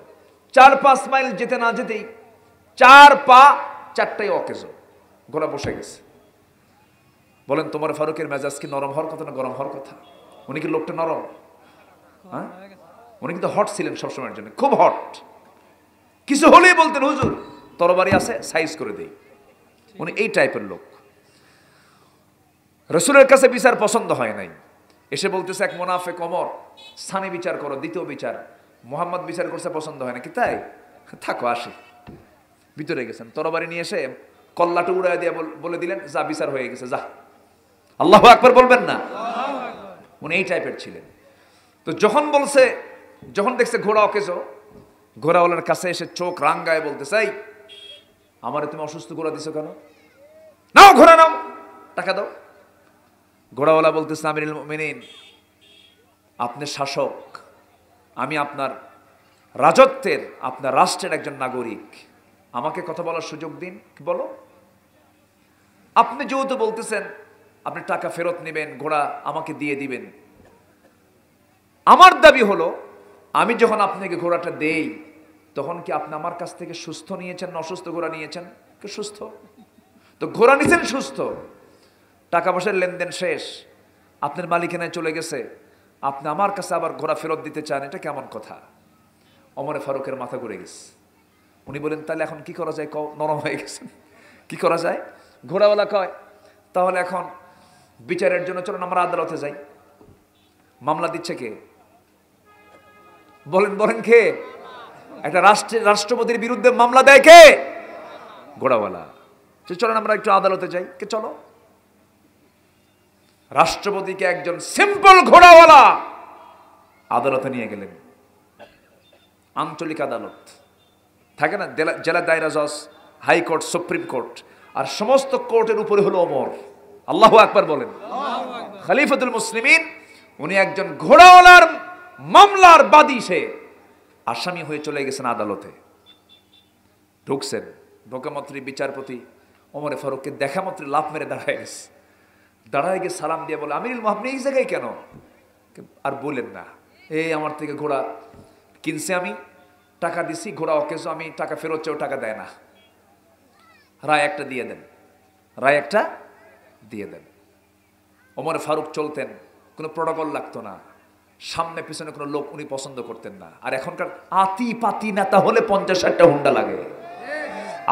4-5 মাইল যেতে না যেতেই 4 পা 4টাই অকেজো, ঘোড়া বসে গেছে। বলেন তোমার ফারুকের মেজাজ কি নরম হওয়ার কথা না গরম হওয়ার কথা? উনি কি লোকটা নরম? হ্যাঁ, উনি কিন্তু হট ছিলেন সবসময়ের জন্য, খুব হট। কিছু হলেই বলতেন, হুজুর তরবারি আছে, সাইজ করে দেই। উনি এই টাইপের লোক। রাসূলের কাছে বিচার পছন্দ হয় নাই, এসে বলতেছে এক মুনাফিক, ওমর স্থানে বিচার করো, দ্বিতীয় বিচার। মুহাম্মদ বিচার করছে, পছন্দ হয় না কি? তাই থাকো, আসি। ভিতরে গেছেন, তরবারি নিয়ে এসে কল্লাটা উড়াই দিয়ে বলে দিলেন, যা বিচার হয়ে গেছে, যা। আল্লাহু আকবার বলবেন না? উনি এই টাইপের ছিলেন। তো যখন দেখছে ঘোড়া অকেজো, ঘোড়াওয়ালার কাছে এসে চোখ রাঙ্গায় বলতেছে, এই আমারে তুমি অসুস্থ ঘোড়া দিছো কেন? নাও ঘোড়া নাও, টাকা দাও। ঘোড়াওয়ালা বলতেছে, আমিরুল মুমিনিন, আপনি শাসক, আমি আপনার রাজত্বের, আপনার রাষ্ট্রের একজন নাগরিক, আমাকে কথা বলার সুযোগ দিন। বলো। আপনি যেহেতু বলতেছেন আপনি টাকা ফেরত নেবেন, ঘোড়া আমাকে দিয়ে দিবেন, আমার দাবি হলো আমি যখন আপনাকে ঘোড়াটা দেই তখন কি আপনি আমার কাছ থেকে সুস্থ নিয়েছেন না অসুস্থ ঘোড়া নিয়েছেন? কি সুস্থ? তো ঘোড়া নিয়েছেন সুস্থ, টাকা পয়সার লেনদেন শেষ, আপনার মালিকানায় চলে গেছে, আপনি আমার কাছে আবার ঘোড়া ফেরত দিতে চান, এটা কেমন কথা? ওমর ফারুকের মাথা ঘুরে গেছে। উনি বলেন, তাহলে এখন কি করা যায়? নরম হয়ে গেছেন, কি করা যায়? ঘোড়াওয়ালা কয়, তাহলে এখন বিচারের জন্য চলুন আমরা আদালতে যাই। মামলা দিচ্ছে কে? বলেন কে? একটা রাষ্ট্রপতির বিরুদ্ধে মামলা দেয় কে? ঘোড়াওয়ালা। চলেন আমরা একটু আদালতে যাই। কে? চলো। রাষ্ট্রপতিকে একজন সিম্পল ঘোড়াওয়ালা আদালতে নিয়ে গেলেন। আঞ্চলিক আদালত থাকে না, জেলা দায়রা জজ, হাইকোর্ট, সুপ্রিম কোর্ট, আর সমস্ত কোর্টের উপরে হলো ওমর। আল্লাহু আকবার বলেন। খলিফাতুল মুসলিমিন, উনি একজন ঘোড়াওয়ালার মামলার বাদী, সে আসামি হয়ে চলে গেছেন আদালতে। ঢুকছেন, ঢোকা মাত্রই বিচারপতি ওমর ফারুককে দেখা মাত্রই লাফ মেরে দাঁড়ায় গিয়ে সালাম দিয়ে বলে, আমিরুল মুমিনিন, আপনি এই জায়গায় কেন? আর বলেন না, এই আমার থেকে ঘোড়া কিনছে, আমি টাকা দিছি, ঘোড়া অকেজো, আমি টাকা ফেরত চেয়েও টাকা দেয় না, রায় একটা দিয়ে দেন, রায় একটা দিয়ে দেন। ওমর ফারুক চলতেন, কোনো প্রোটোকল লাগতো না, সামনে পিছনে কোনো লোক উনি পছন্দ করতেন না। আর এখনকার আতি পাতি নেতা হলে 50-60টা হুন্ডা লাগে,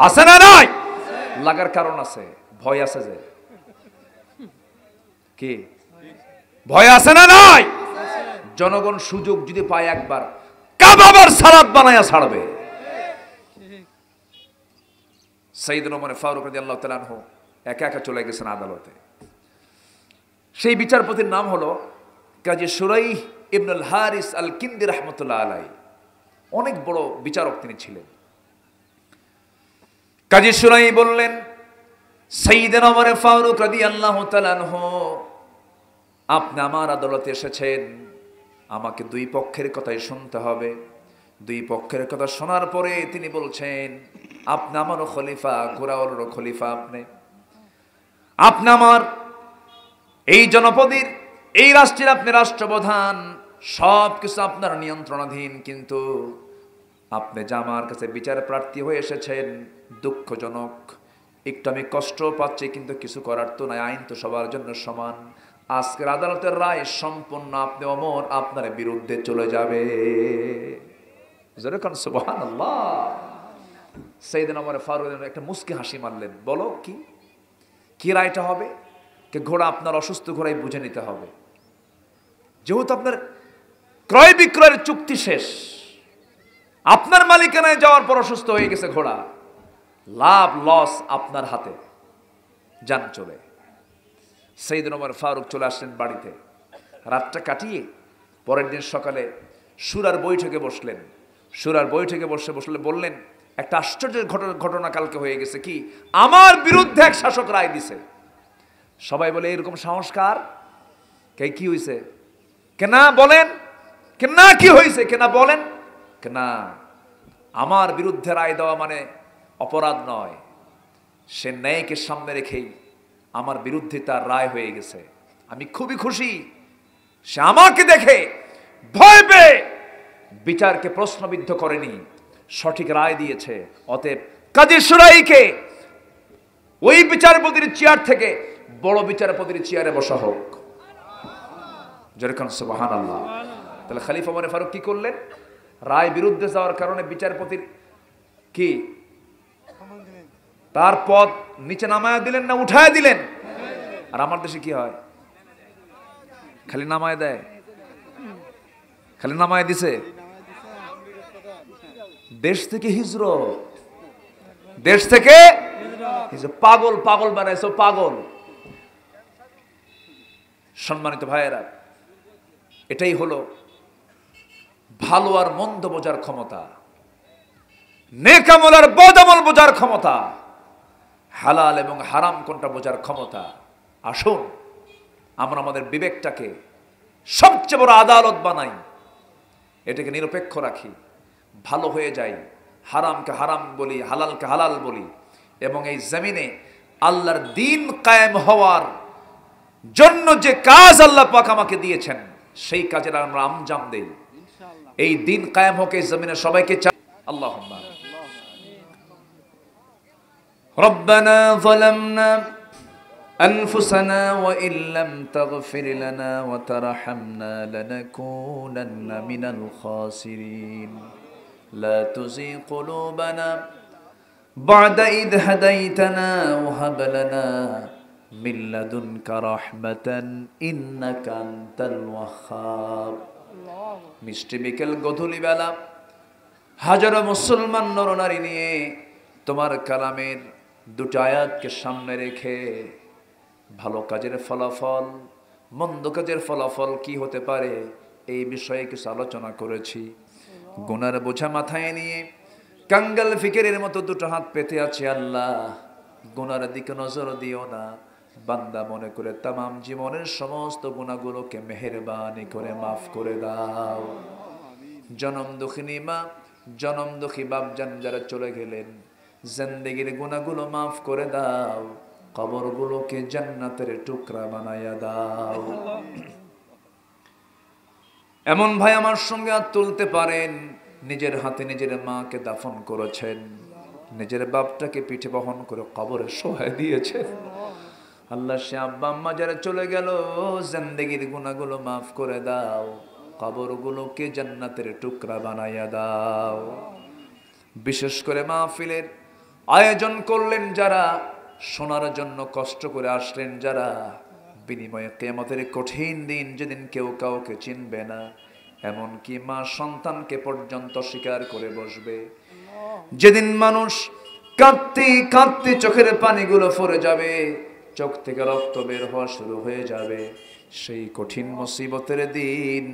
আছে না? নাই লাগার কারণ আছে, ভয় আছে। যে কি ভয় আছে না? নাই। জনগণ সুযোগ যদি পায় একবার কাবাবার সালাত বানায়া ছাড়বে। সাইয়েদনা ওমর ফারুক রাদিয়াল্লাহু তাআলা আনহু একা একা চলে গেছেন আদালতে। সেই বিচারপতির নাম হলো কাজী শুরাইহ ইবনুল হারিস আল কিন্দি রাহমাতুল্লাহ আলাইহি। অনেক বড় বিচারক তিনি ছিলেন। কাজী শুরাইহ বললেন, সাইয়েদনা ওমর ফারুক রাদিয়াল্লাহু তাআলা আনহু, আপনি আমার আদালতে এসেছেন, আমাকে দুই পক্ষের কথাই শুনতে হবে। দুই পক্ষের কথা শোনার পরে তিনি বলছেন, আপনি আমারও খলিফা, ঘোড়াওয়ালারও খলিফা, আপনি আমার এই জনপদের, এই রাষ্ট্রের আপনি রাষ্ট্রপ্রধান, সব কিছু আপনার নিয়ন্ত্রণাধীন, কিন্তু আপনি যে আমার কাছে বিচার প্রার্থী হয়ে এসেছেন, দুঃখজনক, একটু আমি কষ্ট পাচ্ছি, কিন্তু কিছু করার তো নাই, আইন তো সবার জন্য সমান। আজকের আদালতের রায় সম্পূর্ণ আপনি ওমর আপনার বিরুদ্ধে চলে যাবে। সুবহানাল্লাহ। সাইয়েদনা ওমর ফারুক একটা মুস্কি হাসি মারলেন। বলো কি রায়টা হবে? কে ঘোড়া আপনার অসুস্থ ঘোড়াই বুঝে নিতে হবে। যেহেতু আপনার ক্রয় বিক্রয়ের চুক্তি শেষ, আপনার মালিকানায় যাওয়ার পর অসুস্থ হয়ে গেছে ঘোড়া, লাভ লস আপনার হাতে, যান চলে। সাইয়েদনা ওমর ফারুক চলে আসলেন বাড়িতে, রাতটা কাটিয়ে পরের দিন সকালে শুরার বৈঠকে বসলেন। শুরার বৈঠকে বসলে বললেন, একটা আশ্চর্যের ঘটনা কালকে হয়ে গেছে। কি? আমার বিরুদ্ধে এক শাসক রায় দিছে। সবাই বলে, এরকম সংস্কার কে? কি হয়েছে? কেনা বলেন, কেনা কি হয়েছে? কেনা বলেন, কেনা আমার বিরুদ্ধে রায় দেওয়া মানে অপরাধ নয়, সে ন্যায়কে সামনে রেখেই আমার বিরুদ্ধে তার রায় হয়ে গেছে। আমি খুবই খুশি, সে আমাকে দেখে ভয় পেয়ে বিচারকে প্রশ্নবিদ্ধ করেনি, সঠিক রায় দিয়েছে। অতএব কাজী শুরাইহকে ওই বিচারপতির চেয়ার থেকে বড় বিচারপতির চেয়ারে বসা হোক। যেরকম সুবহানাল্লাহ। তাহলে খলিফা ওমর ফারুক কি করলেন? রায় বিরুদ্ধে যাওয়ার কারণে বিচারপতির কি তার পদ নিচে নামায়া দিলেন না উঠায়া দিলেন? আর আমার দেশে কি হয়? খালি নামায় দেয়, খালি নামায় দিছে। দেশ থেকে হিজরত, দেশ থেকে পাগল পাগল বানাইছো পাগল। সম্মানিত ভাইয়েরা, এটাই হলো ভালো আর মন্দ বোঝার ক্ষমতা, নেক আমল আর বদ আমল বোঝার ক্ষমতা, হালাল এবং হারাম কোনটা বোঝার ক্ষমতা। আসুন আমরা আমাদের বিবেকটাকে সবচেয়ে বড় আদালত বানাই, এটাকে নিরপেক্ষ রাখি, ভালো হয়ে যাই, হারামকে হারাম বলি, হালালকে হালাল বলি, এবং এই জমিনে আল্লাহর দিন কায়েম হওয়ার জন্য যে কাজ আল্লাহ পাক আমাকে দিয়েছেন সেই কাজের আমরা আঞ্জাম দেই। এই দিন কায়েম হোক এই জমিনে, সবাইকে চাই। আল্লাহুম্মা রব্বানা যালামনা আনফুসানা ওয়া ইল্লাম তাগফির লানা ওয়া তারহামনা লানাকুনান্না মিনাল খাসিরিন। লা তুযিগ কুলুবানা বা'দা ইদ হাদাইতানা ওয়া হাব লানা মিন লাদুনকা রাহমাতান ইন্নাকা আনতাল ওয়াহ্হাব। মিষ্টি বিকেল গধূলি বেলা হাজারো মুসলমান নরনারী নিয়ে তোমার কালামের দুটো আয়াতকে সামনে রেখে ভালো কাজের ফলাফল, মন্দ কাজের ফলাফল কি হতে পারে এই বিষয়ে কিছু আলোচনা করেছি। গুনার বোঝা মাথায় নিয়ে কাঙ্গাল ফিকিরের মতো দুটো হাত পেতে আছে। আল্লাহ, গুনার দিকে নজর দিও না, বান্দা মনে করে তামাম জীবনের সমস্ত গুনাহগুলোকে মেহেরবানি করে মাফ করে দাও। জনম দুঃখিনী মা, জনম দুঃখী বাপজান যারা চলে গেলেন, জিন্দেগির গুনাহগুলো মাফ করে দাও, কবরগুলোকে জান্নাতের টুকরা বানায়া দাও। এমন ভাই আমার সঙ্গে হাত তুলতে পারেন, নিজের হাতে নিজের মাকে দাফন করেছেন, নিজের বাপটাকে পিঠে বহন করে কবরে শোয়াই দিয়েছেন। আল্লাহ, সে আব্বা আম্মা যারা চলে গেল, জিন্দেগির গুনাহগুলো মাফ করে দাও, কবরগুলোকে জান্নাতের টুকরা বানায়া দাও। বিশেষ করে মাহফিলের আয়োজন করলেন যারা, শোনার জন্য কষ্ট করে আসলেন যারা, বিনিময়ে কিয়ামতের কঠিন দিন যেদিন কেউ কাউকে চিনবে না, এমনকি মা সন্তানকে পর্যন্ত স্বীকার করে বসবে, যেদিন মানুষ কাঁদতে কাঁদতে চোখের পানিগুলো ফরে যাবে, চোখ থেকে রক্ত বের হওয়া শুরু হয়ে যাবে, সেই কঠিন মুসিবতের দিন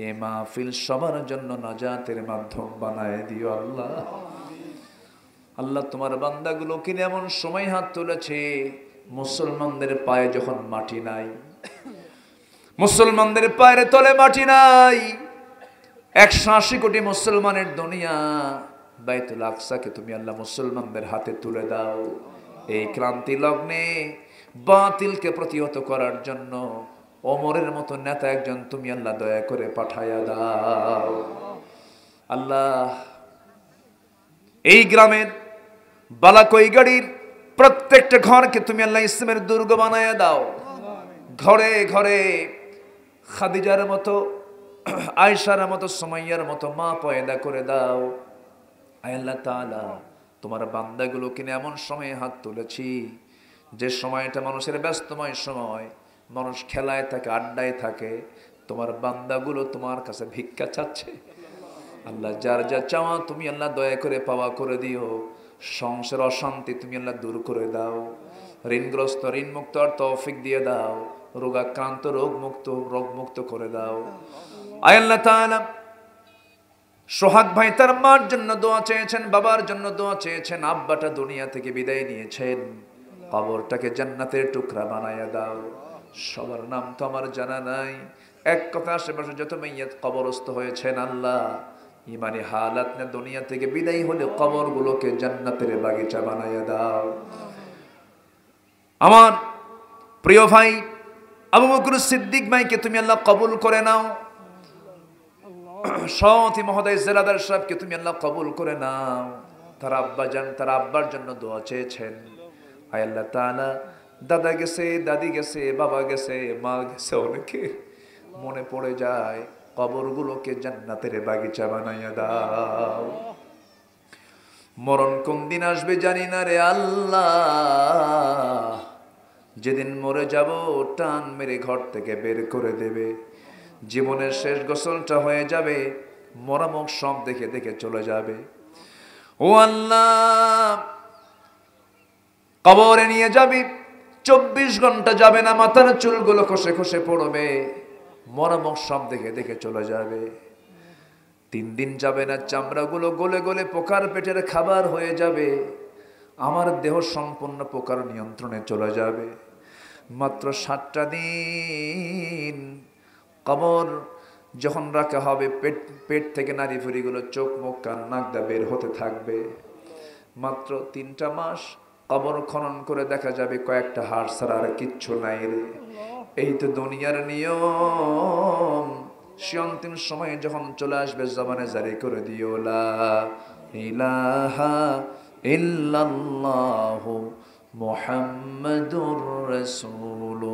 এ মাহফিল সবার জন্য নাজাতের মাধ্যম বানায় দিও আল্লাহ। আল্লাহ, তোমার বান্দাগুলো কিনে এমন সময় হাত তুলেছে মুসলমানদের পায়ে যখন মাটি নাই, মুসলমানদের পায়ের তলে মাটি নাই, 180 কোটি মুসলমানের দুনিয়া বাইতুল আকসাকে তুমি আল্লাহ মুসলমানদের হাতে তুলে দাও। এই ক্রান্তি লগ্নে বাতিলকে প্রতিহত করার জন্য ওমরের মতো নেতা একজন তুমি আল্লাহ দয়া করে পাঠায়া দাও। আল্লাহ, এই গ্রামের বালাকইগাড়ির প্রত্যেকটা ঘরকে তুমি আল্লাহ ইসলামের দুর্গ বানায়া দাও। ঘরে ঘরে খাদিজার মতো, আয়েশার মতো, সুমাইয়ার মতো মা পয়দা করে দাও। আয় আল্লাহ তাআলা, তোমার বান্দাগুলো কিনে এমন সময়ে হাত তুলেছি যে সময়টা মানুষের ব্যস্তময় সময়, মানুষ খেলায় থাকে, আড্ডায় থাকে, তোমার বান্দাগুলো তোমার কাছে ভিক্ষা চাচ্ছে। আল্লাহ, যার যা চাওয়া তুমি আল্লাহ দয়া করে পাওয়া করে দিও। সংসার অশান্তি তুমি আল্লাহ দূর করে দাও। ঋণগ্রস্ত ঋণ মুক্ত আর তৌফিক দিয়ে দাও। রোগাক্রান্ত রোগ মুক্ত করে দাও। আয় আল্লাহ তাআলা, সোহাগ ভাই তার মার জন্য দোয়া চেয়েছেন, বাবার জন্য দোয়া চেয়েছেন, আব্বাটা দুনিয়া থেকে বিদায় নিয়েছেন, কবরটাকে জান্নাতের টুকরা বানায়া দাও। সবার নাম তো আমার জানা নাই, এক কথা আশেপাশে যত মাইয়াত কবরস্থ হয়েছেন আল্লাহ, ইমানি হালাত না দুনিয়া থেকে বিদায় হলে কবরগুলোকে জান্নাতের বাগিচা বানায়া দাও। আমার প্রিয় ভাই আবু বকর সিদ্দিক ভাইকে তুমি আল্লাহ কবুল করে নাও। সৌতি মহোদয় জেলাদার সাহেবকে তুমি আল্লাহ কবুল করে নাও। তার আব্বাজান, তার আব্বার জন্য দোয়া চেয়েছেন। আয় আল্লাহ তাআলা, দাদা গেছে, দাদি গেছে, বাবা গেছে, মা গেছে, অনেকে মনে পড়ে যায়, কবরগুলোকে জান্নাতের বাগিচা বানাইয়া দাও। মরণ কোন দিন আসবে জানি না রে আল্লাহ, যেদিন মরে যাব টান মেরে ঘর থেকে বের করে দেবে, জীবনের শেষ গোসলটা হয়ে যাবে, মরামুখ সব দেখে দেখে চলে যাবে। ও আল্লাহ, কবরে নিয়ে যাবি, 24 ঘন্টা যাবে না, মাথার চুলগুলো খসে খসে পড়বে, মরমক সব দেখে দেখে চলে যাবে। 3 দিন যাবে না, চামড়াগুলো গলে গলে পোকার পেটের খাবার হয়ে যাবে, আমার দেহ সম্পূর্ণ পোকার নিয়ন্ত্রণে চলে যাবে। মাত্র 7টা দিন কবর যখন রাখা হবে, পেট থেকে নারী ফুরিগুলো চোখ মুখ কান নাক দা বের হতে থাকবে। মাত্র 3টা মাস কবর খনন করে দেখা যাবে কয়েকটা হাড় ছাড়া আর কিচ্ছু নাই রে। এই তো দুনিয়ার নিয়ম। সে অন্তিম সময়ে যখন চলে আসবে, জবানে জারি করে দিও লা ইলাহা ইল্লাল্লাহু মুহাম্মাদুর রাসূলুল্লাহ।